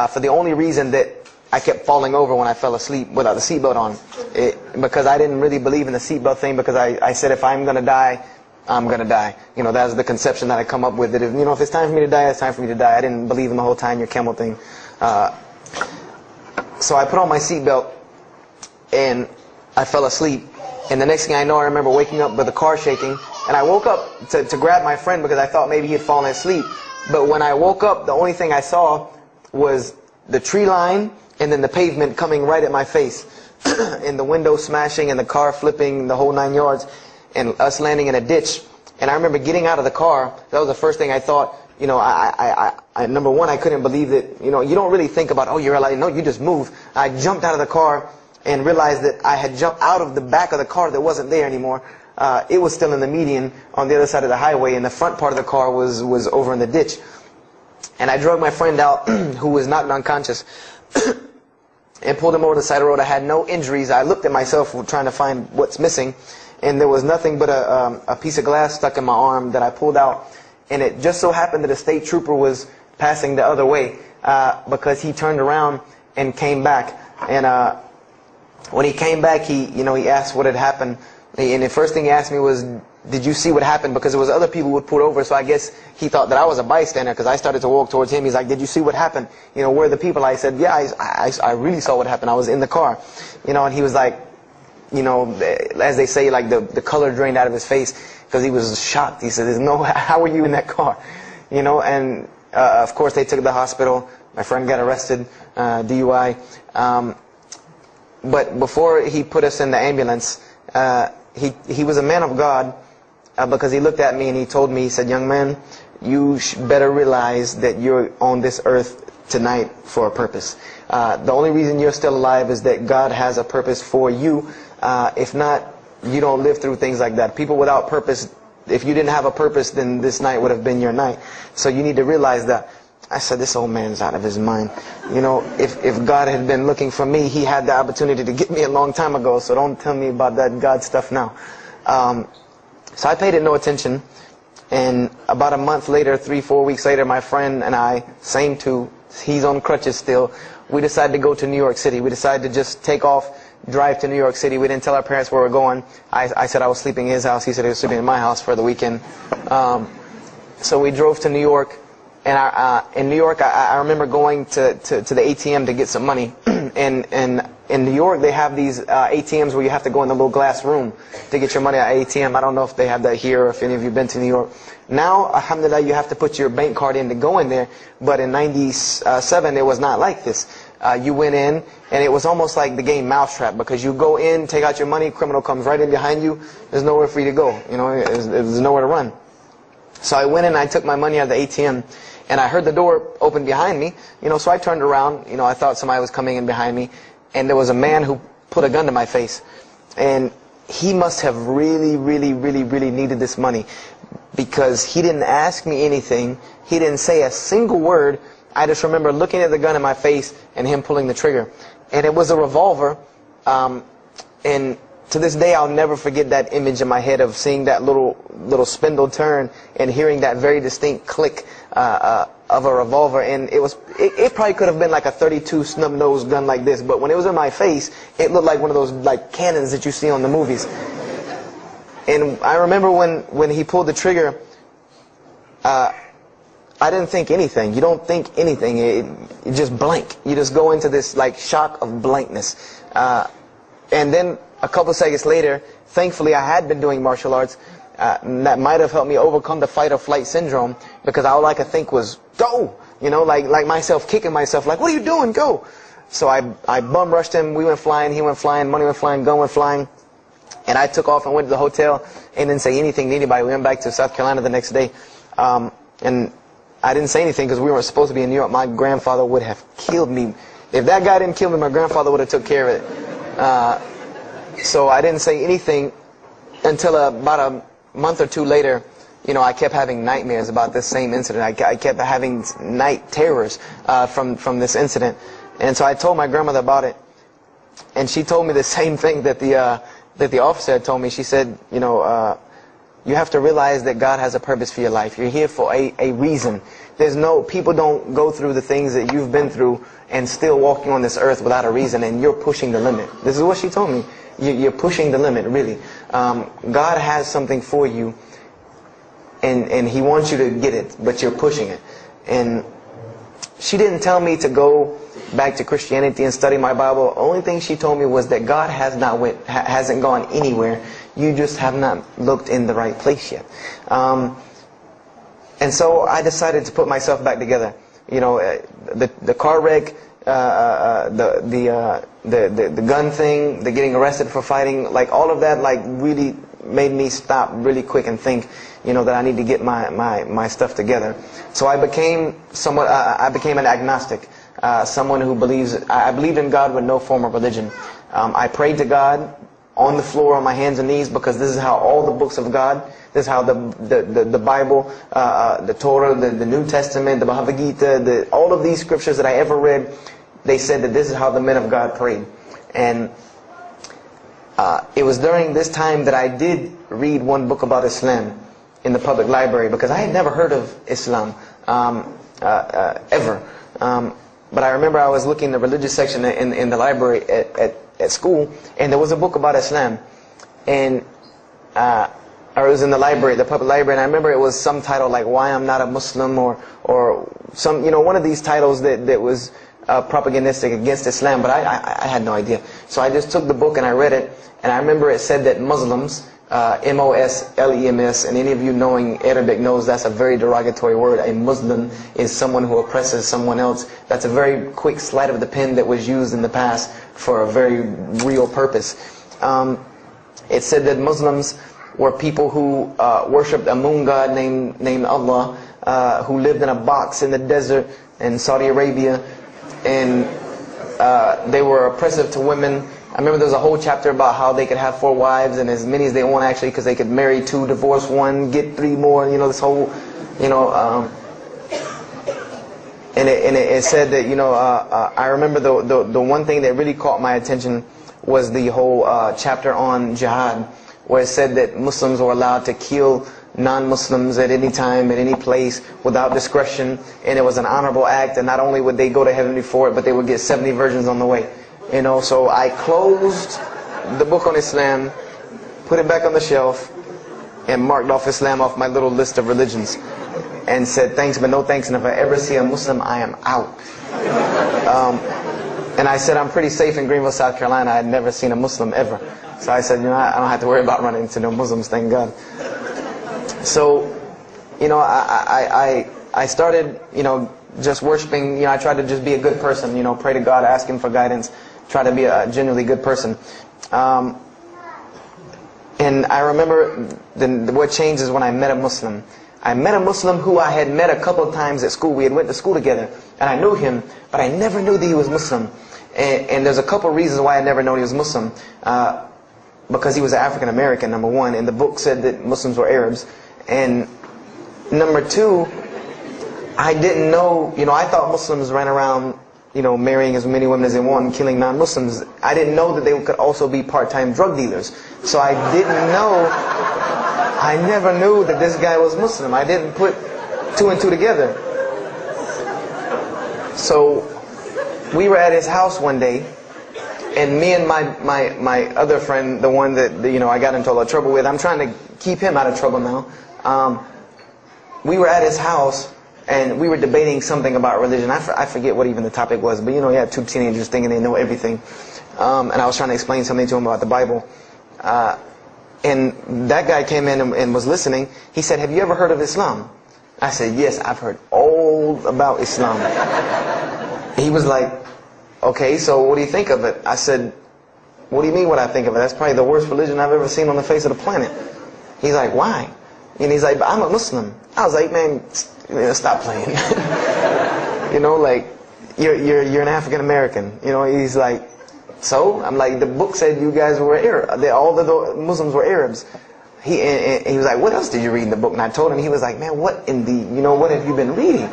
for the only reason that I kept falling over when I fell asleep without the seatbelt on, because I didn't really believe in the seatbelt thing, because I said if I'm going to die, I'm going to die. You know, that's the conception that I come up with, that if, you know, if it's time for me to die, it's time for me to die. I didn't believe in the whole time your camel thing. So I put on my seatbelt, and I fell asleep. And the next thing I know, I remember waking up with the car shaking. And I woke up to grab my friend, because I thought maybe he had fallen asleep. But when I woke up, the only thing I saw was the tree line and then the pavement coming right at my face. And the window smashing and the car flipping, the whole 9 yards. And us landing in a ditch. And I remember getting out of the car. That was the first thing I thought. you know, number one, I couldn't believe that, you know, you don't really think about, oh, you're alive. No, you just move. I jumped out of the car and realized that I had jumped out of the back of the car that wasn't there anymore. It was still in the median on the other side of the highway, and the front part of the car was over in the ditch. And I drug my friend out, who was knocked unconscious, and pulled him over the side of the road. I had no injuries. I looked at myself trying to find what's missing, and there was nothing but a piece of glass stuck in my arm that I pulled out. And it just so happened that a state trooper was passing the other way, because he turned around and came back. And when he came back, he asked what had happened. And the first thing he asked me was, did you see what happened? Because there was other people who would pull over, so I guess he thought that I was a bystander, because I started to walk towards him. He's like, did you see what happened? You know, where are the people? I said, yeah, I really saw what happened. I was in the car. You know, and he was like, you know, as they say, like the color drained out of his face, because he was shocked. He said, how were you in that car? You know, and of course they took to the hospital. My friend got arrested, DUI. But before he put us in the ambulance, he was a man of God, because he looked at me and he told me, he said, young man, you better realize that you're on this earth tonight for a purpose. The only reason you're still alive is that God has a purpose for you. If not, you don't live through things like that. People without purpose, if you didn't have a purpose, then this night would have been your night. So you need to realize that. I said, this old man's out of his mind. You know, if God had been looking for me, he had the opportunity to get me a long time ago, so don't tell me about that God stuff now. So I paid it no attention, and about a month later, 3-4 weeks later, my friend and I, same two, he's on crutches still, we decided to go to New York City. We decided to just take off, drive to New York City. We didn't tell our parents where we were going. I said I was sleeping in his house, he said he was sleeping in my house for the weekend. So we drove to New York. And in New York, I remember going to the ATM to get some money. And in New York, they have these ATMs where you have to go in the little glass room to get your money at ATM. I don't know if they have that here or if any of you have been to New York. Now, alhamdulillah, you have to put your bank card in to go in there. But in '97, it was not like this. You went in, and it was almost like the game Mousetrap, because you go in, take out your money, criminal comes right in behind you. There's nowhere for you to go. You know, there's nowhere to run. So I went in and I took my money out of the ATM. And I heard the door open behind me, you know, so I turned around, you know, I thought somebody was coming in behind me, and there was a man who put a gun to my face. And he must have really needed this money, because he didn't ask me anything, he didn't say a single word. I just remember looking at the gun in my face and him pulling the trigger. And it was a revolver, and to this day I'll never forget that image in my head of seeing that little spindle turn and hearing that very distinct click of a revolver. And it probably could have been like a .32 snub-nosed gun like this, but when it was in my face, it looked like one of those like cannons that you see on the movies. And I remember when he pulled the trigger, I didn't think anything. You don't think anything. It just blank. You just go into this like shock of blankness. And then a couple seconds later, thankfully I had been doing martial arts. That might have helped me overcome the fight or flight syndrome, because all I could think was, go! You know, like myself kicking myself, like, what are you doing? Go! So I bum rushed him, we went flying, he went flying, money went flying, gun went flying. And I took off and went to the hotel and didn't say anything to anybody. We went back to South Carolina the next day. And I didn't say anything because we weren't supposed to be in New York. My grandfather would have killed me. If that guy didn't kill me, my grandfather would have took care of it. So I didn't say anything until about a month or two later. You know, I kept having nightmares about this same incident. I kept having night terrors from this incident. And so I told my grandmother about it. And she told me the same thing that the officer had told me. She said, you know, you have to realize that God has a purpose for your life. You're here for a reason. People don't go through the things that you've been through and still walking on this earth without a reason, and you're pushing the limit. This is what she told me. You're pushing the limit, really. God has something for you, and He wants you to get it, but you're pushing it. And she didn't tell me to go back to Christianity and study my Bible. The only thing she told me was that God hasn't gone anywhere. You just have not looked in the right place yet. And so I decided to put myself back together. You know, the car wreck, the gun thing, the getting arrested for fighting, like all of that, like really made me stop really quick and think, that I need to get my stuff together. So I became an agnostic, someone who I believed in God with no form of religion. I prayed to God on the floor on my hands and knees, because this is how all the books of God, this is how the Bible, the Torah, the New Testament, the Bhagavad Gita, all of these scriptures that I ever read, they said that this is how the men of God prayed. And it was during this time that I did read one book about Islam in the public library, because I had never heard of Islam ever. But I remember I was looking in the religious section in the library at school, and there was a book about Islam, and or it was in the library, the public library, and I remember it was some title like "Why I'm Not a Muslim," or some, one of these titles that was propagandistic against Islam, but I had no idea. So I just took the book and I read it, and I remember it said that Muslims, M-O-S-L-E-M-S, and any of you knowing Arabic knows that's a very derogatory word. A Muslim is someone who oppresses someone else. That's a very quick sleight of the pen that was used in the past for a very real purpose. It said that Muslims were people who worshipped a moon god named Allah, who lived in a box in the desert in Saudi Arabia, and they were oppressive to women. I remember there was a whole chapter about how they could have 4 wives and as many as they want, actually, because they could marry 2, divorce 1, get 3 more. This whole, and it said that I remember the one thing that really caught my attention was the whole chapter on jihad, where it said that Muslims were allowed to kill non-Muslims at any time, at any place, without discretion, and it was an honorable act, and not only would they go to heaven before it, but they would get 70 virgins on the way. So I closed the book on Islam, put it back on the shelf, and marked off Islam off my little list of religions, and said thanks but no thanks, and if I ever see a Muslim, I am out. And I said I'm pretty safe in Greenville, South Carolina. I had never seen a Muslim ever. So I said, I don't have to worry about running into no Muslims, thank God. So, I started, just worshiping. I tried to just be a good person, pray to God, ask Him for guidance, try to be a genuinely good person. And I remember what changed is when I met a Muslim. I met a Muslim who I had met a couple of times at school. We had went to school together, and I knew him, but I never knew that he was Muslim. And there's a couple of reasons why I never knew he was Muslim. Because he was African American, number one, and the book said that Muslims were Arabs. And number two, I didn't know, I thought Muslims ran around, marrying as many women as they want and killing non-Muslims. I didn't know that they could also be part-time drug dealers. So I never knew that this guy was Muslim. I didn't put 2 and 2 together. So we were at his house one day, and me and my other friend, the one that I got into a lot of trouble with, I'm trying to keep him out of trouble now. We were at his house, and we were debating something about religion. I forget what even the topic was, but you had 2 teenagers thinking they know everything. And I was trying to explain something to him about the Bible. And that guy came in and was listening. He said, "Have you ever heard of Islam?" I said, "Yes, I've heard all about Islam." He was like, "Okay, so what do you think of it?" I said, "What do you mean what I think of it? That's probably the worst religion I've ever seen on the face of the planet." He's like, "Why?" And he's like, "But I'm a Muslim." I was like, "Man, stop playing." Like, you're an African American. He's like, "So?" I'm like, "The book said you guys were Arab. All the Muslims were Arabs." He was like, "What else did you read in the book?" And I told him. He was like, "Man, what in the, what have you been reading?"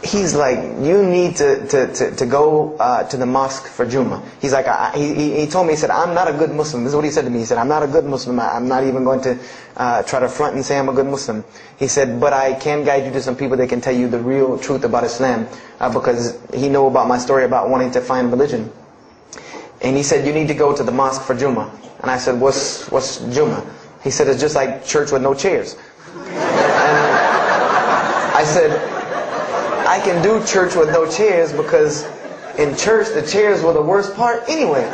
He's like, "You need to go to the mosque for Jummah." He's like, he told me, he said, "I'm not a good Muslim." This is what he said to me. He said, "I'm not a good Muslim. I'm not even going to try to front and say I'm a good Muslim." He said, "But I can guide you to some people that can tell you the real truth about Islam," because he knew about my story about wanting to find religion. And he said, "You need to go to the mosque for Jummah." And I said, What's Jummah?" He said, "It's just like church with no chairs." And I said, "I can do church with no chairs because in church the chairs were the worst part anyway."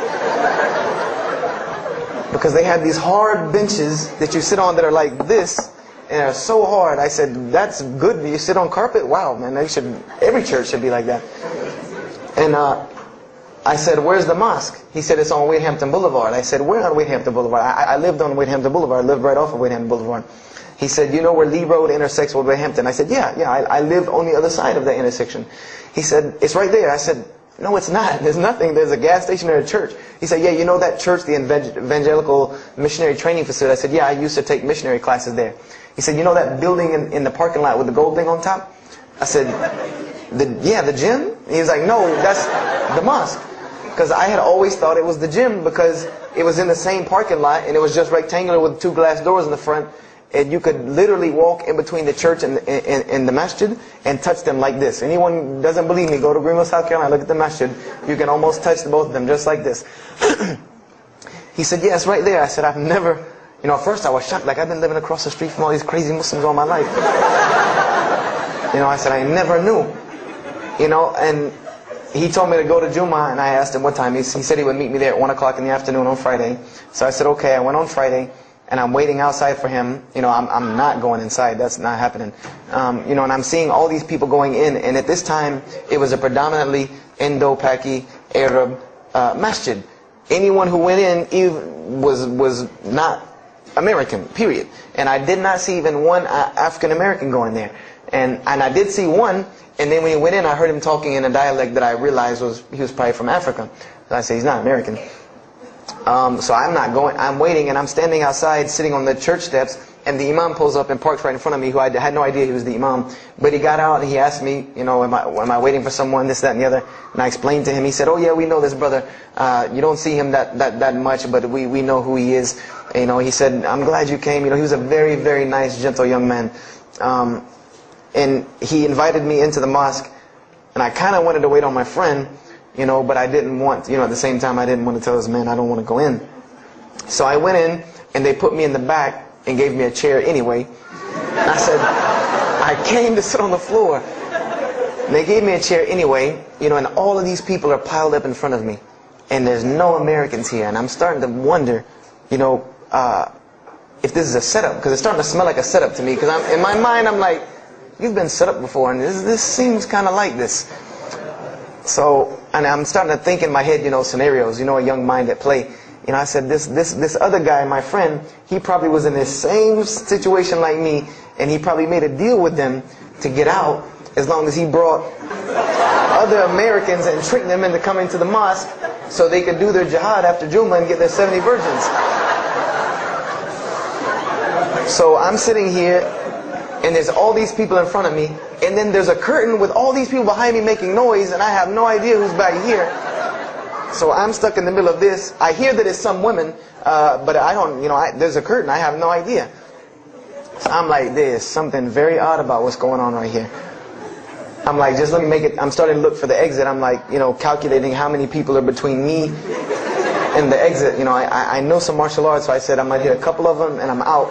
Because they had these hard benches that you sit on that are like this, and are so hard. I said, "That's good. You sit on carpet? Wow, man, every church should be like that." And I said, where's the mosque? He said, it's on Wadehampton Boulevard. I said, where on Wadehampton Boulevard? I lived on Wadehampton Boulevard. I lived right off of Wadehampton Boulevard. He said, you know where Lee Road intersects with Wadehampton? I said, yeah, I lived on the other side of that intersection. He said, it's right there. I said, no, it's not. There's nothing. There's a gas station or a church. He said, yeah, you know that church, the Evangelical Missionary Training Facility? I said, yeah, I used to take missionary classes there. He said, you know that building in the parking lot with the gold thing on top? I said, yeah, the gym? He was like, no, that's the mosque. Because I had always thought it was the gym because it was in the same parking lot and it was just rectangular with 2 glass doors in the front. And you could literally walk in between the church and the masjid and touch them like this. Anyone doesn't believe me, go to Greenville, South Carolina, look at the masjid. You can almost touch both of them just like this. He said, yeah, it's right there. I said, I've never, at first I was shocked. Like, I've been living across the street from all these crazy Muslims all my life. I said, I never knew. And he told me to go to Jummah, and I asked him what time. He said he would meet me there at 1 o'clock in the afternoon on Friday. So I said, okay. I went on Friday. And I'm waiting outside for him. I'm not going inside. That's not happening. And I'm seeing all these people going in. And at this time, it was a predominantly Indo-Paki Arab masjid. Anyone who went in was not American, period. And I did not see even one African-American going there. And I did see one. And then when he went in, I heard him talking in a dialect that I realized he was probably from Africa. And I said, he's not American. So I'm not going, I'm waiting, and I'm standing outside sitting on the church steps, and the imam pulls up and parks right in front of me, who I had no idea he was the imam. But he got out and he asked me, am I waiting for someone, this, that, and the other? And I explained to him. He said, oh yeah, we know this brother. You don't see him that much, but we know who he is. He said, I'm glad you came. He was a very, very nice, gentle young man. And he invited me into the mosque, and I kind of wanted to wait on my friend, but I didn't want, at the same time I didn't want to tell this man I don't want to go in. So I went in, and they put me in the back and gave me a chair anyway. And I said, I came to sit on the floor. And they gave me a chair anyway, and all of these people are piled up in front of me. And there's no Americans here. And I'm starting to wonder, if this is a setup, because it's starting to smell like a setup to me. Because in my mind, I'm like, you've been set up before, and this seems kind of like this. So, and I'm starting to think in my head, scenarios, a young mind at play. I said, this other guy, my friend, he probably was in the same situation like me, and he probably made a deal with them to get out as long as he brought other Americans and tricked them into coming to the mosque so they could do their jihad after Jummah and get their 70 virgins. So I'm sitting here, and there's all these people in front of me, and then there's a curtain with all these people behind me making noise, and I have no idea who's back here. So I'm stuck in the middle of this. I hear that it's some women, but I don't, there's a curtain. I have no idea. So I'm like, there's something very odd about what's going on right here. I'm like, just let me make it. I'm starting to look for the exit. I'm like, calculating how many people are between me and the exit. I know some martial arts, so I said I might hit a couple of them, and I'm out.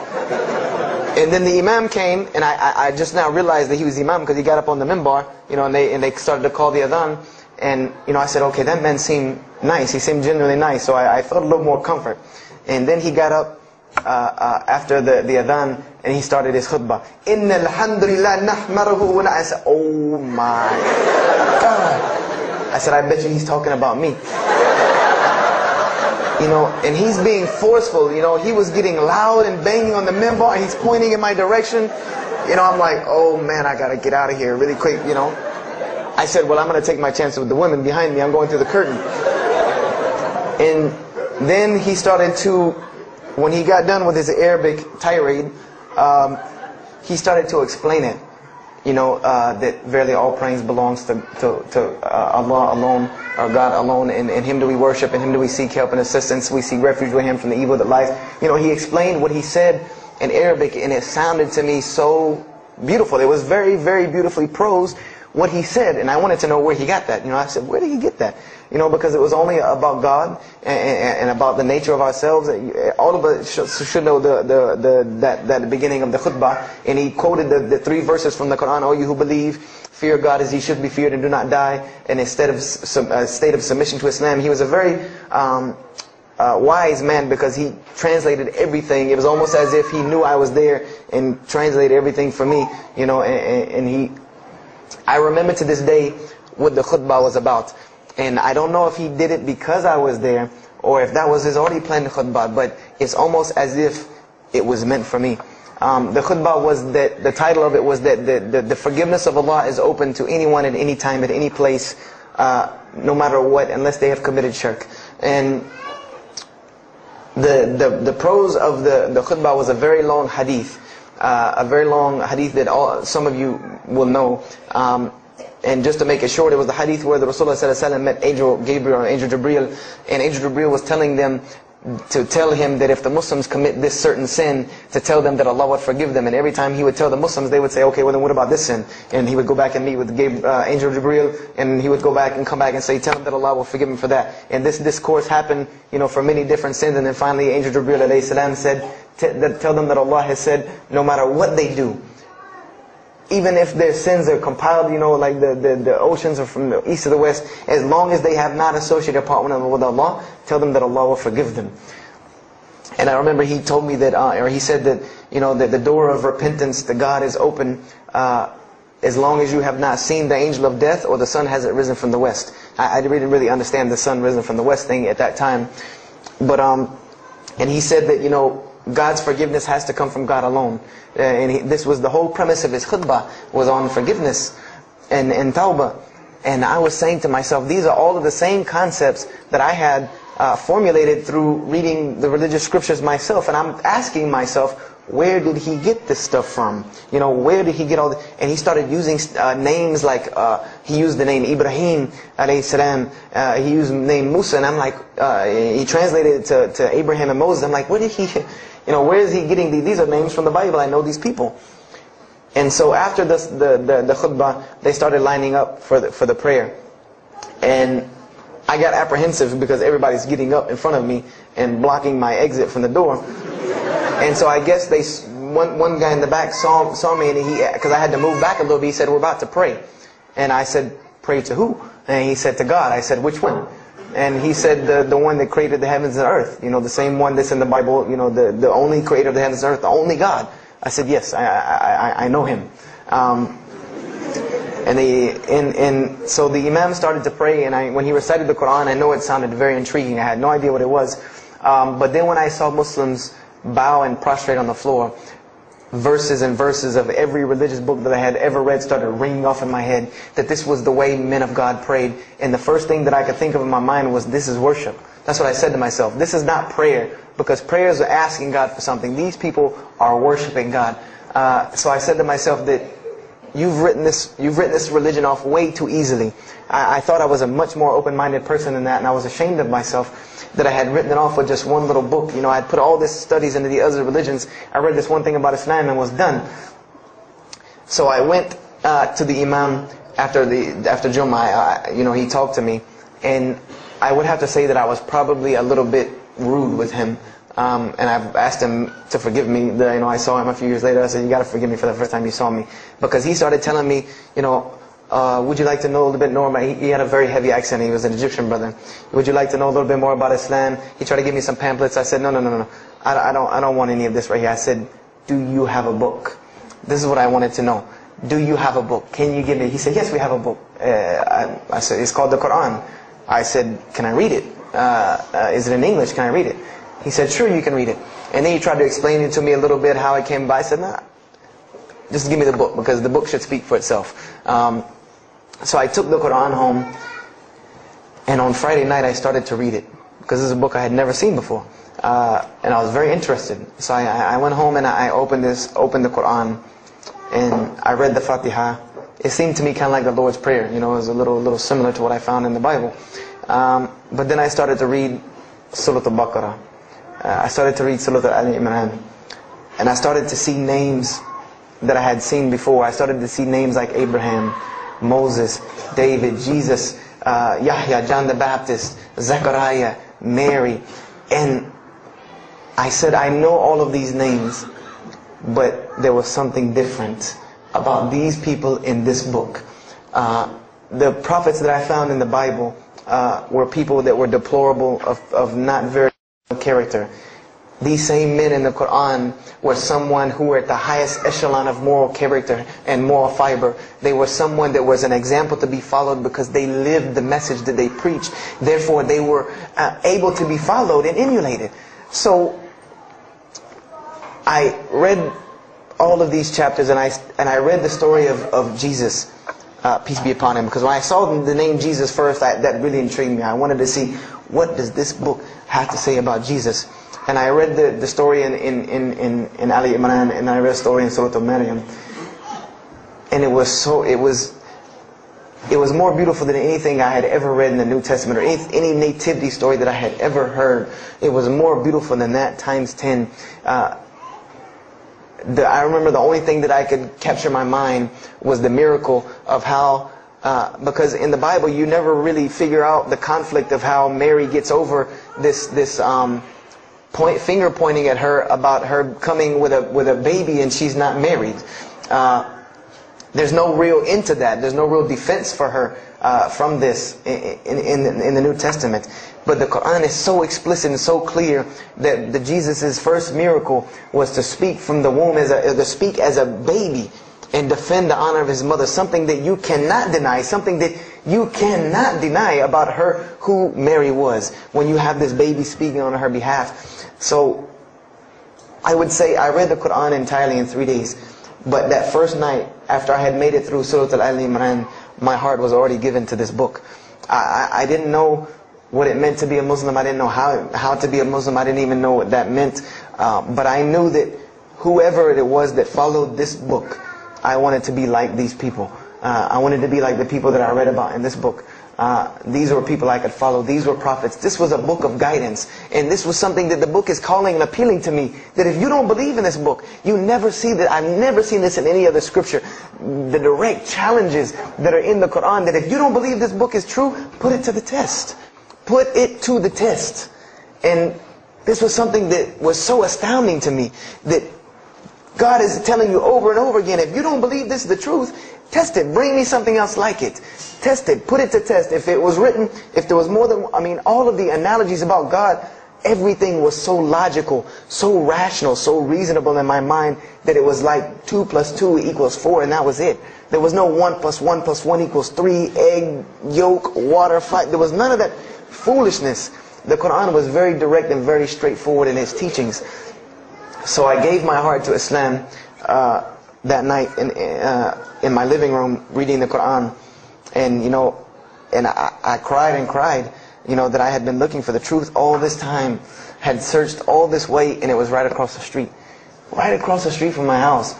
And then the imam came, and I just now realized that he was the imam because he got up on the minbar, and they started to call the adhan. And, I said, okay, that man seemed nice. He seemed genuinely nice. So I felt a little more comfort. And then he got up after the adhan, and he started his khutbah. Inna alhamdulillah nahmaruhu wa I said, oh my God. I said, I bet you he's talking about me. And he's being forceful. He was getting loud and banging on the minbar, and he's pointing in my direction. I'm like, oh man, I gotta get out of here really quick, I said, well, I'm going to take my chances with the women behind me. I'm going through the curtain. And then he started to, when he got done with his Arabic tirade, he started to explain it. That verily all praise belongs to Allah alone, or God alone, and Him do we worship, and Him do we seek help and assistance. We seek refuge with Him from the evil that lies. He explained what he said in Arabic, and it sounded to me so beautiful. It was very, very beautifully prosed, what he said, and I wanted to know where he got that. I said, where did he get that? Because it was only about God and about the nature of ourselves. All of us should know that beginning of the khutbah, and he quoted the 3 verses from the Quran. O you who believe, fear God as He should be feared, and do not die. And instead of a state of submission to Islam, he was a very wise man because he translated everything. It was almost as if he knew I was there and translated everything for me. And he. I remember to this day what the khutbah was about. And I don't know if he did it because I was there, or if that was his already planned khutbah, but it's almost as if it was meant for me. The khutbah was that, the title of it was that the forgiveness of Allah is open to anyone at any time, at any place, no matter what, unless they have committed shirk. And the prose of the khutbah was a very long hadith. That some of you will know. And just to make it short, it was the hadith where the Rasulullah ﷺ met Angel Gabriel or Angel Jibreel, and Angel Jibreel was telling them to tell him that if the Muslims commit this certain sin, to tell them that Allah would forgive them. And every time he would tell the Muslims, they would say, okay, well then what about this sin? And he would go back and meet with Angel Jibreel, and he would go back and come back and say, tell them that Allah will forgive him for that. And this discourse happened, for many different sins. And then finally Angel Jibreel alayhi salam said, tell them that Allah has said, no matter what they do, even if their sins are compiled, like the oceans are from the east to the west, as long as they have not associated a part with Allah, tell them that Allah will forgive them. And I remember he told me that, or he said that, that the door of repentance to God is open, as long as you have not seen the angel of death or the sun hasn't risen from the west. I didn't really understand the sun risen from the west thing at that time. But, and he said that, God's forgiveness has to come from God alone. And this was the whole premise of his khutbah, was on forgiveness and tawbah. And I was saying to myself, these are all of the same concepts that I had formulated through reading the religious scriptures myself. And I'm asking myself, where did he get this stuff from? Where did he get all this? And he started using names like, he used the name Ibrahim alayhi salam, he used the name Musa, and I'm like, he translated it to Abraham and Moses. I'm like, where did he, where is he getting these? These are names from the Bible, I know these people. And so after the khutbah, they started lining up for the prayer. And I got apprehensive because everybody's getting up in front of me and blocking my exit from the door. And so I guess one guy in the back saw me, and because I had to move back a little bit, he said, we're about to pray. And I said, pray to who? And he said, to God. I said, which one? And he said, the one that created the heavens and earth. The same one that's in the Bible, the only creator of the heavens and earth, the only God. I said, yes, I know him. And so the Imam started to pray, and when he recited the Qur'an, I know it sounded very intriguing. I had no idea what it was. But then when I saw Muslims bow and prostrate on the floor, verses and verses of every religious book that I had ever read started ringing off in my head, that this was the way men of God prayed. And the first thing that I could think of in my mind was, this is worship. That's what I said to myself. This is not prayer, because prayers are asking God for something. These people are worshiping God. So I said to myself that you've written this religion off way too easily. I thought I was a much more open-minded person than that, and I was ashamed of myself that I had written it off with just one little book. I had put all this studies into the other religions. I read this one thing about Islam and was done. So I went to the Imam after Jummah. He talked to me, and I would have to say that I was probably a little bit rude with him. And I've asked him to forgive me. I saw him a few years later. I said, you got to forgive me for the first time you saw me. Because he started telling me, would you like to know a little bit more about... He had a very heavy accent. He was an Egyptian brother. Would you like to know a little bit more about Islam? He tried to give me some pamphlets. I said, no. I don't want any of this right here. I said, do you have a book? This is what I wanted to know. Do you have a book? Can you give me... He said, yes, we have a book. I said, it's called the Qur'an. I said, can I read it? Is it in English? Can I read it? He said, sure, you can read it. And then he tried to explain it to me a little bit, how it came by. I said, nah, just give me the book, because the book should speak for itself. So I took the Qur'an home, and on Friday night I started to read it, because this is a book I had never seen before. And I was very interested. So I went home and I opened the Qur'an, and I read the Fatiha. It seemed to me kind of like the Lord's Prayer. It was a little similar to what I found in the Bible. But then I started to read Surah Al-Baqarah. I started to read Surah Al-Imran. And I started to see names that I had seen before. I started to see names like Abraham, Moses, David, Jesus, Yahya, John the Baptist, Zechariah, Mary. And I said, I know all of these names, but there was something different about these people in this book. The prophets that I found in the Bible were people that were deplorable, of not very good character. These same men in the Quran were someone who were at the highest echelon of moral character and moral fiber. They were someone that was an example to be followed because they lived the message that they preached. Therefore, they were able to be followed and emulated. So, I read all of these chapters and I read the story of Jesus, peace be upon him. Because when I saw the name Jesus first, that really intrigued me. I wanted to see, what does this book have to say about Jesus? And I read the story in Ali Imran, and I read a story in Surah Al-Maryam. And it was more beautiful than anything I had ever read in the New Testament, or any nativity story that I had ever heard. It was more beautiful than that times 10. I remember the only thing that I could capture in my mind was the miracle of how, because in the Bible you never really figure out the conflict of how Mary gets over this finger pointing at her about her coming with a baby and she's not married. There's no real end to that. There's no real defense for her from this in the New Testament. But the Quran is so explicit and so clear that Jesus' first miracle was to speak from the womb, to speak as a baby and defend the honor of his mother. Something that you cannot deny. Something that you cannot deny about her, who Mary was, when you have this baby speaking on her behalf. So, I would say I read the Quran entirely in 3 days. But that first night, after I had made it through Surah Al-Imran, my heart was already given to this book. I didn't know what it meant to be a Muslim. I didn't know how to be a Muslim. I didn't even know what that meant. But I knew that whoever it was that followed this book, I wanted to be like these people. I wanted to be like the people that I read about in this book. These were people I could follow. These were prophets. This was a book of guidance. And this was something that the book is calling and appealing to me. That if you don't believe in this book, you never see that. I've never seen this in any other scripture. The direct challenges that are in the Quran, that if you don't believe this book is true, put it to the test. Put it to the test. And this was something that was so astounding to me, that God is telling you over and over again, if you don't believe this is the truth, test it. Bring me something else like it. Test it. Put it to test. If it was written, if there was more than, all of the analogies about God, everything was so logical, so rational, so reasonable in my mind, that it was like 2 + 2 = 4, and that was it. There was no 1 + 1 + 1 = 3, egg, yolk, water, fire. There was none of that foolishness. The Quran was very direct and very straightforward in its teachings. So I gave my heart to Islam that night in my living room, reading the Quran. And I cried and cried, that I had been looking for the truth all this time, had searched all this way, and it was right across the street. Right across the street from my house.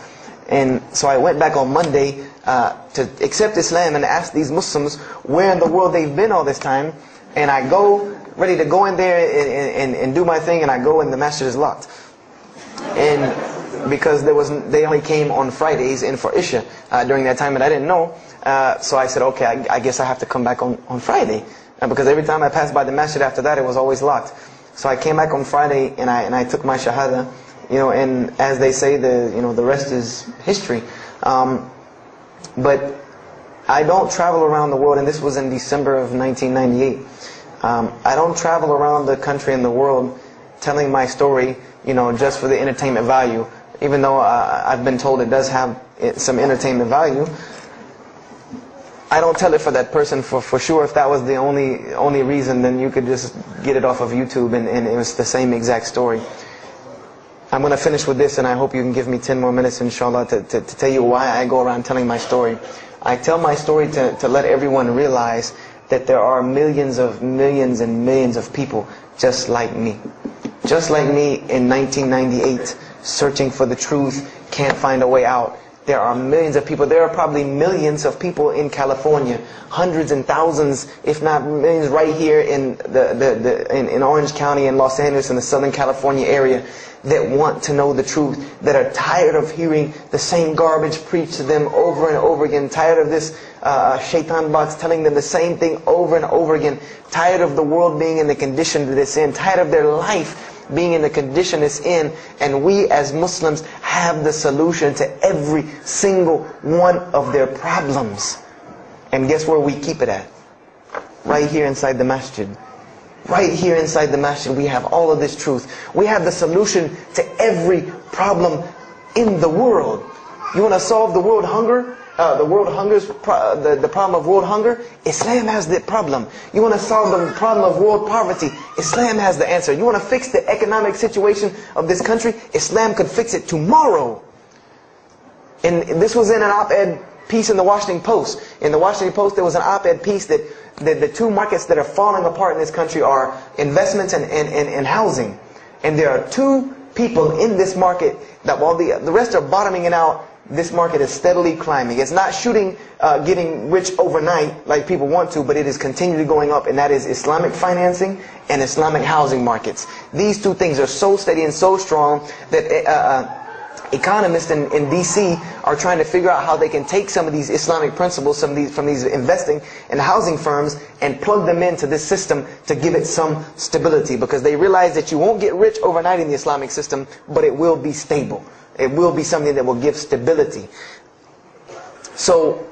And so I went back on Monday to accept Islam and ask these Muslims where in the world they've been all this time. And I go, ready to go in there and do my thing, and I go and the masjid is locked. And because they only came on Fridays and for Isha during that time, and I didn't know. So I said, okay, I guess I have to come back on Friday. Because every time I passed by the masjid after that, it was always locked. So I came back on Friday and I took my shahada. And as they say, the rest is history. But I don't travel around the world, and this was in December of 1998. I don't travel around the country and the world telling my story, just for the entertainment value. Even though I've been told it does have some entertainment value, I don't tell it for that person for sure. If that was the only reason, then you could just get it off of YouTube and it was the same exact story. I'm going to finish with this, and I hope you can give me 10 more minutes, inshallah, to tell you why I go around telling my story. I tell my story to let everyone realize that there are millions and millions of people just like me. Just like me in 1998, searching for the truth, can't find a way out. There are millions of people. There are probably millions of people in California, hundreds and thousands, if not millions, right here in in Orange County and Los Angeles in the Southern California area, that want to know the truth, that are tired of hearing the same garbage preached to them over and over again, tired of this shaitan box telling them the same thing over and over again, tired of the world being in the condition that it's in, tired of their life being in the condition it's in. And we as Muslims have the solution to every single one of their problems. And guess where we keep it at? Right here inside the masjid. Right here inside the masjid, we have all of this truth. We have the solution to every problem in the world. You want to solve the world hunger? The problem of world hunger? Islam has the problem. You want to solve the problem of world poverty? Islam has the answer. You want to fix the economic situation of this country? Islam could fix it tomorrow. And this was in an op-ed piece in the Washington Post. In the Washington Post, there was an op-ed piece that the two markets that are falling apart in this country are investments and housing. And there are two people in this market that while the rest are bottoming it out, this market is steadily climbing. It's not getting rich overnight like people want to, but it is continually going up, and that is Islamic financing and Islamic housing markets. These two things are so steady and so strong that economists in DC are trying to figure out how they can take some of these Islamic principles, from these investing and housing firms, and plug them into this system to give it some stability, because they realize that you won't get rich overnight in the Islamic system, but it will be stable. It will be something that will give stability. So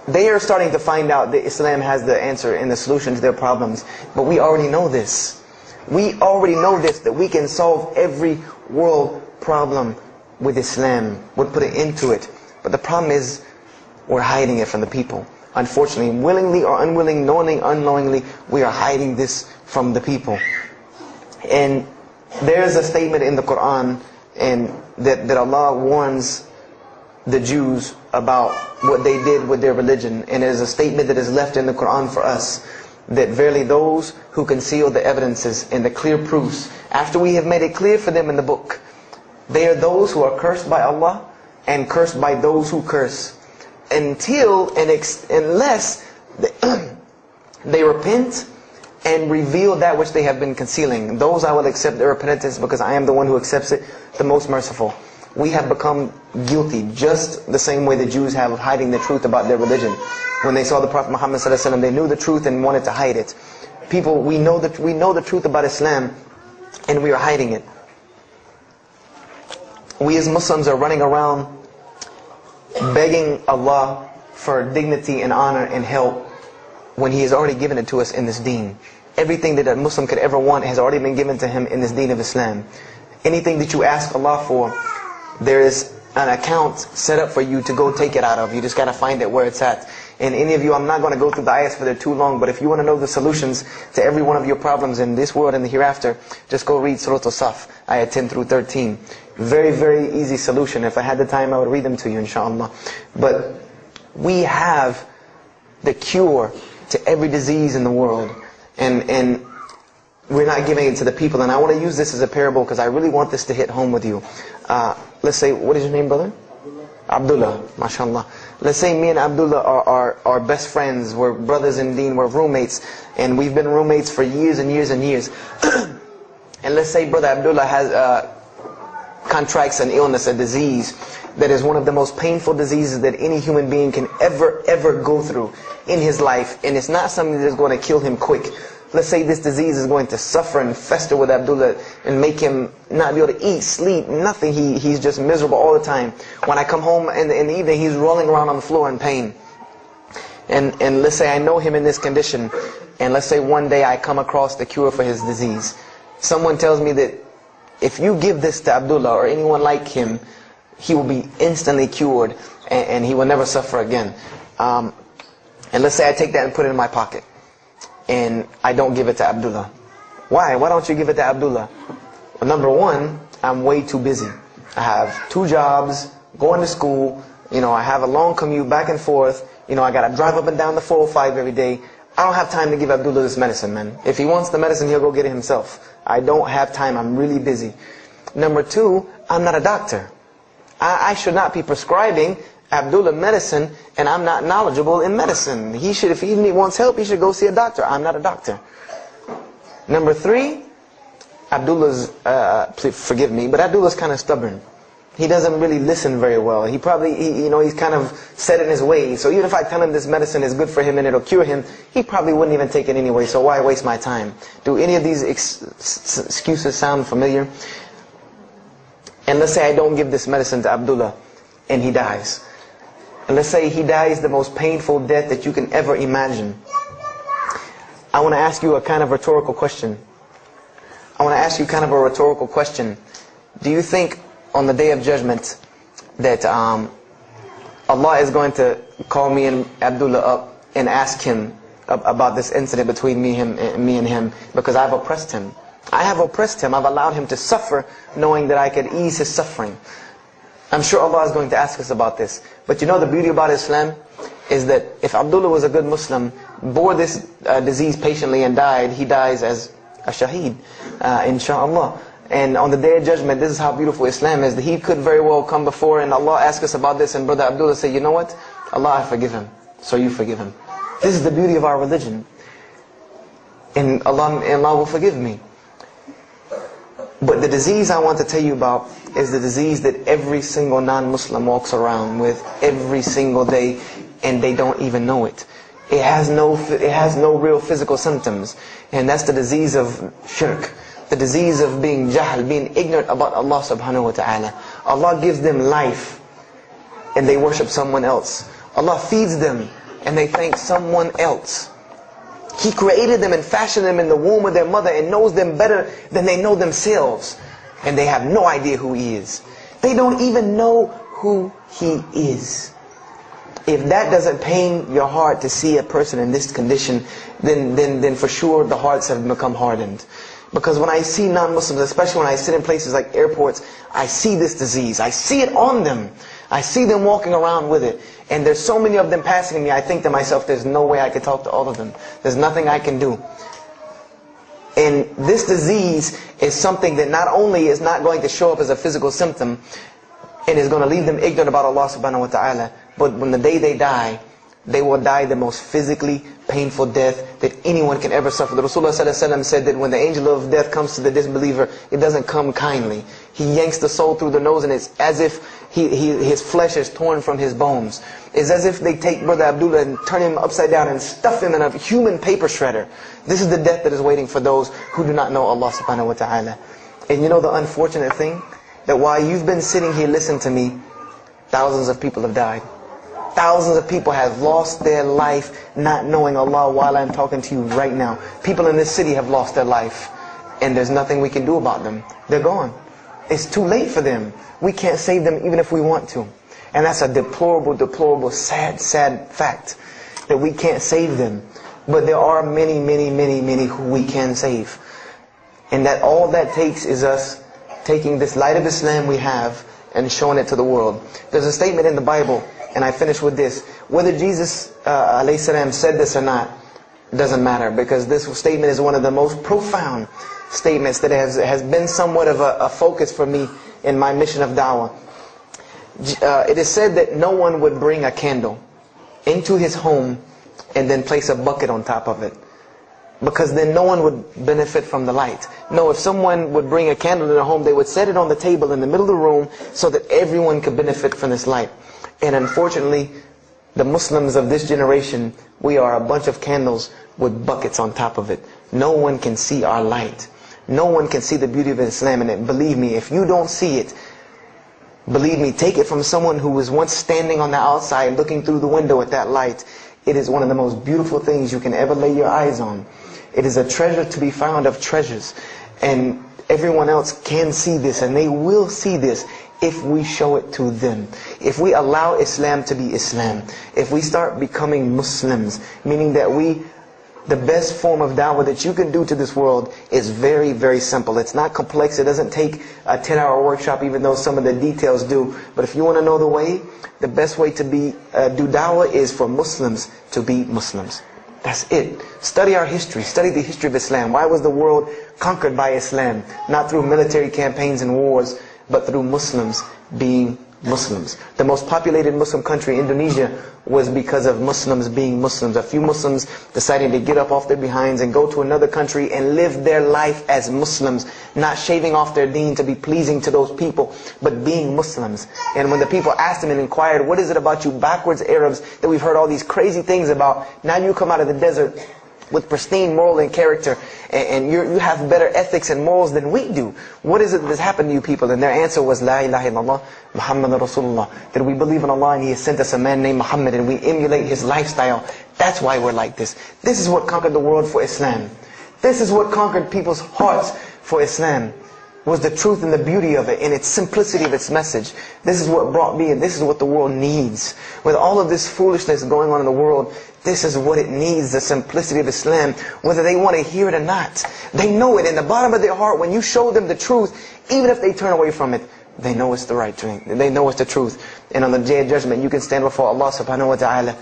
they are starting to find out that Islam has the answer and the solution to their problems. But we already know this. We already know this, that we can solve every world problem with Islam. We'll put it into it. But the problem is, we're hiding it from the people. Unfortunately, willingly or unwilling, knowingly, unknowingly, we are hiding this from the people. And there's a statement in the Qur'an and that Allah warns the Jews about what they did with their religion. And there's a statement that is left in the Qur'an for us, that verily those who conceal the evidences and the clear proofs, after we have made it clear for them in the book, they are those who are cursed by Allah and cursed by those who curse, unless they repent and reveal that which they have been concealing. Those I will accept their repentance, because I am the one who accepts it, the most merciful. We have become guilty just the same way the Jews have of hiding the truth about their religion. When they saw the Prophet Muhammad ﷺ, they knew the truth and wanted to hide it. People, we know the truth about Islam, and we are hiding it. We as Muslims are running around begging Allah for dignity and honor and help, when He has already given it to us in this deen. Everything that a Muslim could ever want has already been given to him in this deen of Islam. Anything that you ask Allah for, there is an account set up for you to go take it out of. You just got to find it where it's at. And any of you, I'm not going to go through the ayahs for they're too long, but if you want to know the solutions to every one of your problems in this world and the hereafter, just go read Surah Al-Saf, ayah 10 through 13. Very, very easy solution. If I had the time, I would read them to you, inshallah. But we have the cure to every disease in the world, and we're not giving it to the people. And I want to use this as a parable, because I really want this to hit home with you. Let's say, what is your name, brother? Abdullah, mashallah. Let's say me and Abdullah are best friends, we're brothers in deen, we're roommates, and we've been roommates for years and years and years. And let's say brother Abdullah has contracts an illness, a disease that is one of the most painful diseases that any human being can ever go through in his life, and it's not something that's going to kill him quick. Let's say this disease is going to suffer and fester with Abdullah and make him not be able to eat, sleep, nothing. He's just miserable all the time. When I come home in the evening, he's rolling around on the floor in pain. And let's say I know him in this condition, and let's say one day I come across the cure for his disease. Someone tells me that if you give this to Abdullah or anyone like him, he will be instantly cured and he will never suffer again. And let's say I take that and put it in my pocket, and I don't give it to Abdullah. Why? Why don't you give it to Abdullah? Well, number one, I'm way too busy. I have 2 jobs, going to school, I have a long commute back and forth, I gotta drive up and down the 405 every day. I don't have time to give Abdullah this medicine, man. If he wants the medicine, he'll go get it himself. I don't have time, I'm really busy. Number 2, I'm not a doctor. I should not be prescribing Abdullah medicine, and I'm not knowledgeable in medicine. He should, if he wants help, he should go see a doctor. I'm not a doctor. Number 3, Abdullah's, please forgive me, but Abdullah's kind of stubborn. He doesn't really listen very well. He probably, he's kind of set in his ways. So even if I tell him this medicine is good for him and it'll cure him, he probably wouldn't even take it anyway. So why waste my time? Do any of these excuses sound familiar? And let's say I don't give this medicine to Abdullah, and he dies. And let's say he dies the most painful death that you can ever imagine. I want to ask you a kind of rhetorical question. I want to ask you kind of a rhetorical question. Do you think on the day of judgment that Allah is going to call me and Abdullah up and ask him about this incident between me and him because I've oppressed him? I have oppressed him. I've allowed him to suffer knowing that I could ease his suffering. I'm sure Allah is going to ask us about this. But you know the beauty about Islam is that if Abdullah was a good Muslim, bore this disease patiently and died, he dies as a shaheed, inshaAllah. And on the day of judgment, this is how beautiful Islam is, that he could very well come before and Allah ask us about this and Brother Abdullah say, you know what? Allah, I forgive him. So you forgive him. This is the beauty of our religion. And Allah will forgive me. But the disease I want to tell you about is the disease that every single non-Muslim walks around with every single day, and they don't even know it. It has no real physical symptoms, and that's the disease of shirk, the disease of being jahl, being ignorant about Allah subhanahu wa ta'ala. Allah gives them life, and they worship someone else. Allah feeds them, and they thank someone else. He created them and fashioned them in the womb of their mother and knows them better than they know themselves. And they have no idea who He is. They don't even know who He is. If that doesn't pain your heart to see a person in this condition, then for sure the hearts have become hardened. Because when I see non-Muslims, especially when I sit in places like airports, I see this disease. I see it on them. I see them walking around with it. And there's so many of them passing me, I think to myself, there's no way I could talk to all of them. There's nothing I can do. And this disease is something that not only is not going to show up as a physical symptom, and is going to leave them ignorant about Allah subhanahu wa ta'ala, but when the day they die, they will die the most physically painful death that anyone can ever suffer. The Rasulullah said that when the angel of death comes to the disbeliever, it doesn't come kindly. He yanks the soul through the nose, and it's as if his flesh is torn from his bones. It's as if they take Brother Abdullah and turn him upside down and stuff him in a human paper shredder. This is the death that is waiting for those who do not know Allah subhanahu wa ta'ala. And you know the unfortunate thing? That while you've been sitting here listening to me, thousands of people have died. Thousands of people have lost their life not knowing Allah while I'm talking to you right now. People in this city have lost their life, and there's nothing we can do about them. They're gone. It's too late for them. We can't save them even if we want to. And that's a deplorable, deplorable, sad, sad fact, that we can't save them. But there are many, many, many, many who we can save. And that all that takes is us taking this light of Islam we have and showing it to the world. There's a statement in the Bible, and I finish with this. Whether Jesus ﷺ said this or not, doesn't matter, because this statement is one of the most profound statements that has been somewhat of a focus for me in my mission of da'wah. It is said that no one would bring a candle into his home and then place a bucket on top of it, because then no one would benefit from the light. No, if someone would bring a candle in their home, they would set it on the table in the middle of the room so that everyone could benefit from this light. And unfortunately, the Muslims of this generation, we are a bunch of candles with buckets on top of it. No one can see our light. No one can see the beauty of Islam in it. Believe me, if you don't see it, believe me, take it from someone who was once standing on the outside looking through the window at that light. It is one of the most beautiful things you can ever lay your eyes on. It is a treasure to be found of treasures. And everyone else can see this, and they will see this if we show it to them. If we allow Islam to be Islam. If we start becoming Muslims, meaning that the best form of da'wah that you can do to this world is very, very simple. It's not complex. It doesn't take a 10-hour workshop, even though some of the details do. But if you want to know the way, the best way to do da'wah is for Muslims to be Muslims. That's it. Study our history. Study the history of Islam. Why was the world conquered by Islam? Not through military campaigns and wars, but through Muslims being Muslims. The most populated Muslim country, Indonesia, was because of Muslims being Muslims. A few Muslims deciding to get up off their behinds and go to another country and live their life as Muslims, not shaving off their deen to be pleasing to those people, but being Muslims. And when the people asked them and inquired, what is it about you backwards Arabs that we've heard all these crazy things about? Now you come out of the desert with pristine moral and character, and you have better ethics and morals than we do. What is it that's happened to you people? And their answer was, La ilaha illallah, Muhammad Rasulullah. That we believe in Allah and He has sent us a man named Muhammad, and we emulate his lifestyle. That's why we're like this. This is what conquered the world for Islam. This is what conquered people's hearts for Islam. Was the truth and the beauty of it, and its simplicity of its message. This is what brought me, and this is what the world needs. With all of this foolishness going on in the world, this is what it needs, the simplicity of Islam, whether they want to hear it or not. They know it in the bottom of their heart. When you show them the truth, even if they turn away from it, they know it's the right thing. They know it's the truth. And on the day of judgment, you can stand before Allah subhanahu wa ta'ala,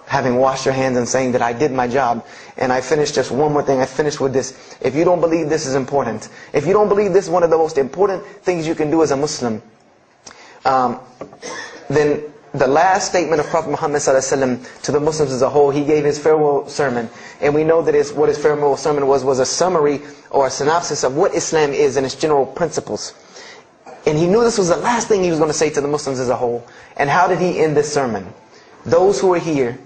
having washed your hands and saying that I did my job. And I finished just one more thing. I finished with this. If you don't believe this is important, if you don't believe this is one of the most important things you can do as a Muslim, then the last statement of Prophet Muhammad ﷺ to the Muslims as a whole, he gave his farewell sermon. And we know that what his farewell sermon was a summary or a synopsis of what Islam is and its general principles. And he knew this was the last thing he was going to say to the Muslims as a whole. And how did he end this sermon? Those who are here,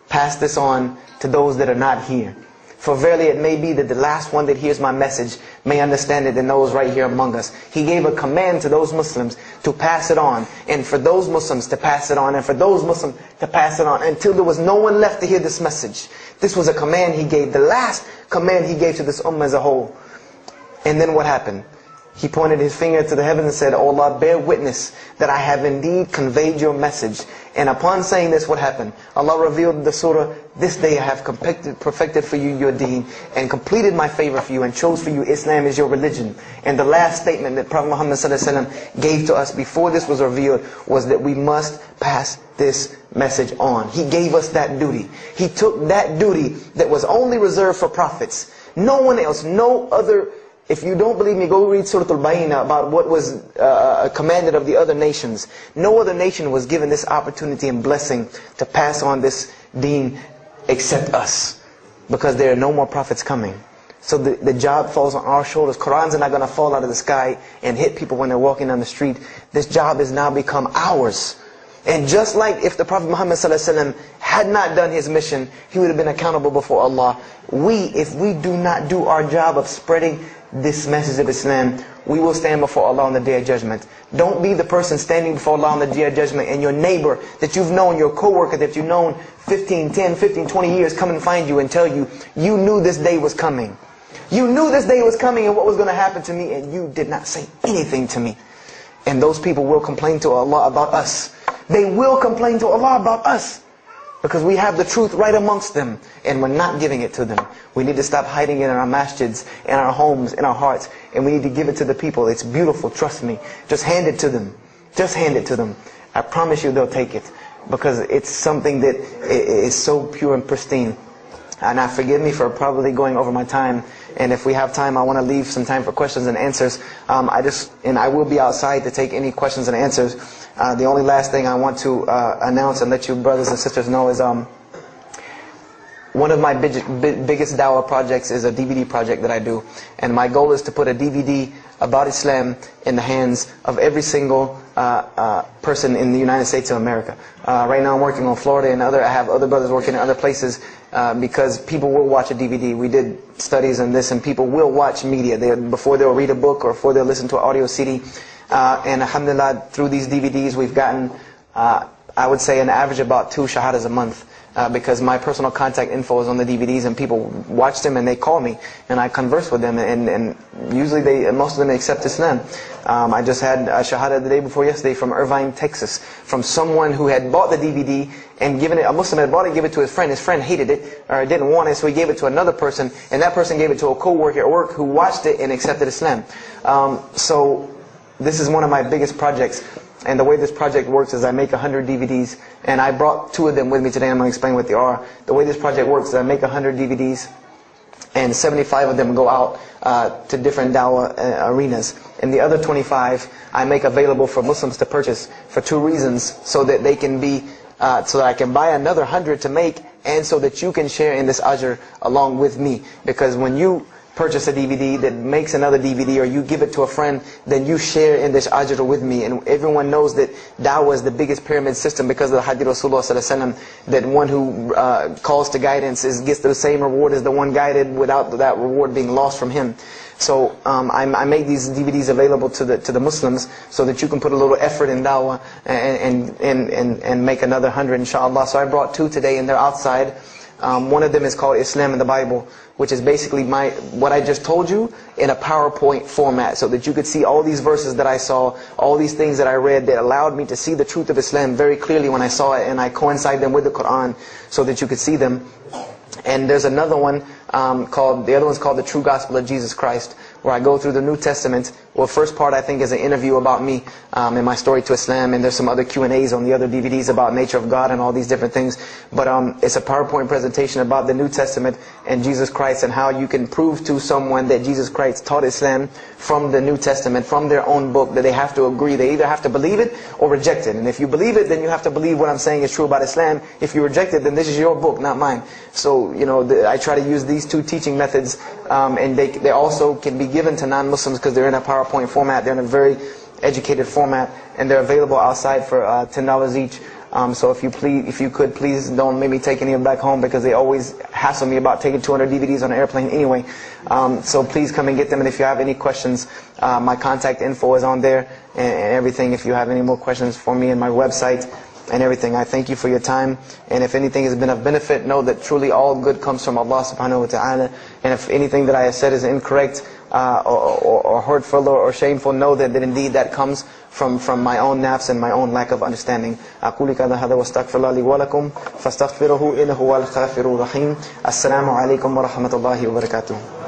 pass this on to those that are not here. For verily it may be that the last one that hears my message may understand it than those right here among us. He gave a command to those Muslims to pass it on. And for those Muslims to pass it on. And for those Muslims to pass it on. Until there was no one left to hear this message. This was a command he gave. The last command he gave to this ummah as a whole. And then what happened? He pointed his finger to the heavens and said, "O Allah, bear witness that I have indeed conveyed your message." And upon saying this, what happened? Allah revealed the surah, "This day I have perfected for you your deen, and completed my favor for you, and chose for you Islam as your religion." And the last statement that Prophet Muhammad ﷺ gave to us before this was revealed was that we must pass this message on. He gave us that duty. He took that duty that was only reserved for prophets. No one else, no other. If you don't believe me, go read Surah Al-Bayna about what was commanded of the other nations. No other nation was given this opportunity and blessing to pass on this deen except us. Because there are no more prophets coming. So the job falls on our shoulders. Qur'ans are not going to fall out of the sky and hit people when they're walking down the street. This job has now become ours. And just like if the Prophet Muhammad ﷺ had not done his mission, he would have been accountable before Allah. If we do not do our job of spreading this message of Islam, we will stand before Allah on the Day of Judgment. Don't be the person standing before Allah on the Day of Judgment and your neighbor that you've known, your co-worker that you've known 10, 15, 20 years come and find you and tell you, you knew this day was coming. You knew this day was coming and what was going to happen to me, and you did not say anything to me. And those people will complain to Allah about us. They will complain to Allah about us. Because we have the truth right amongst them, and we're not giving it to them. We need to stop hiding it in our masjids, in our homes, in our hearts, and we need to give it to the people. It's beautiful, trust me. Just hand it to them. Just hand it to them. I promise you they'll take it. Because it's something that is so pure and pristine. And now forgive me for probably going over my time. And if we have time, I want to leave some time for questions and answers. I will be outside to take any questions and answers. The only last thing I want to announce and let you brothers and sisters know is one of my biggest dawah projects is a DVD project that I do. And my goal is to put a DVD about Islam in the hands of every single person in the United States of America. Right now I'm working on Florida and I have other brothers working in other places because people will watch a DVD. We did studies on this and people will watch media before they'll read a book or before they'll listen to an audio CD. And alhamdulillah, through these DVDs we've gotten, I would say, an average about 2 shahadas a month. Because my personal contact info is on the DVDs and people watch them and they call me and I converse with them and usually most of them accept Islam. I just had a shahada the day before yesterday from Irvine, Texas, from someone who had bought the DVD and given it, a Muslim had bought it and gave it to his friend. His friend hated it or didn't want it, so he gave it to another person, and that person gave it to a co-worker at work who watched it and accepted Islam. So this is one of my biggest projects. And the way this project works is I make 100 DVDs, and I brought 2 of them with me today. I'm going to explain what they are. The way this project works is I make 100 DVDs, and 75 of them go out to different dawah arenas. And the other 25 I make available for Muslims to purchase for 2 reasons: so that they can be, so that I can buy another 100 to make, and so that you can share in this ajr along with me. Because when you purchase a DVD that makes another DVD, or you give it to a friend, then you share in this ajr with me. And everyone knows that dawah is the biggest pyramid system because of the hadith Rasulullah ﷺ, that one who calls to guidance gets the same reward as the one guided without that reward being lost from him. So I made these DVDs available to the Muslims so that you can put a little effort in dawah and make another 100 inshallah. So I brought 2 today and they're outside. One of them is called Islam in the Bible, which is basically what I just told you in a PowerPoint format, so that you could see all these verses that I saw, all these things that I read that allowed me to see the truth of Islam very clearly when I saw it, and I coincide them with the Qur'an so that you could see them. And there's another one the other one's called The True Gospel of Jesus Christ, where I go through the New Testament. Well, first part I think is an interview about me and my story to Islam, and there's some other Q&As on the other DVDs about nature of God and all these different things. But it's a PowerPoint presentation about the New Testament and Jesus Christ, and how you can prove to someone that Jesus Christ taught Islam from the New Testament, from their own book, that they have to agree. They either have to believe it or reject it. And if you believe it, then you have to believe what I'm saying is true about Islam. If you reject it, then this is your book, not mine. So, I try to use these 2 teaching methods, and they also can be given to non-Muslims because they're in a PowerPoint format. They're in a very educated format, and they're available outside for $10 each. So if you could, please don't make me take any of them back home, because they always hassle me about taking 200 DVDs on an airplane anyway. So please come and get them, and if you have any questions, my contact info is on there and everything. If you have any more questions for me, and my website and everything. I thank you for your time, and if anything has been of benefit, know that truly all good comes from Allah subhanahu wa ta'ala, and if anything that I have said is incorrect or hurtful or shameful, know that indeed that comes from my own nafs and my own lack of understanding. أقول هذا واستغفر الله لي ولكم فاستغفروه إنه هو الغفور الرحيم. السلام عليكم ورحمة الله وبركاته.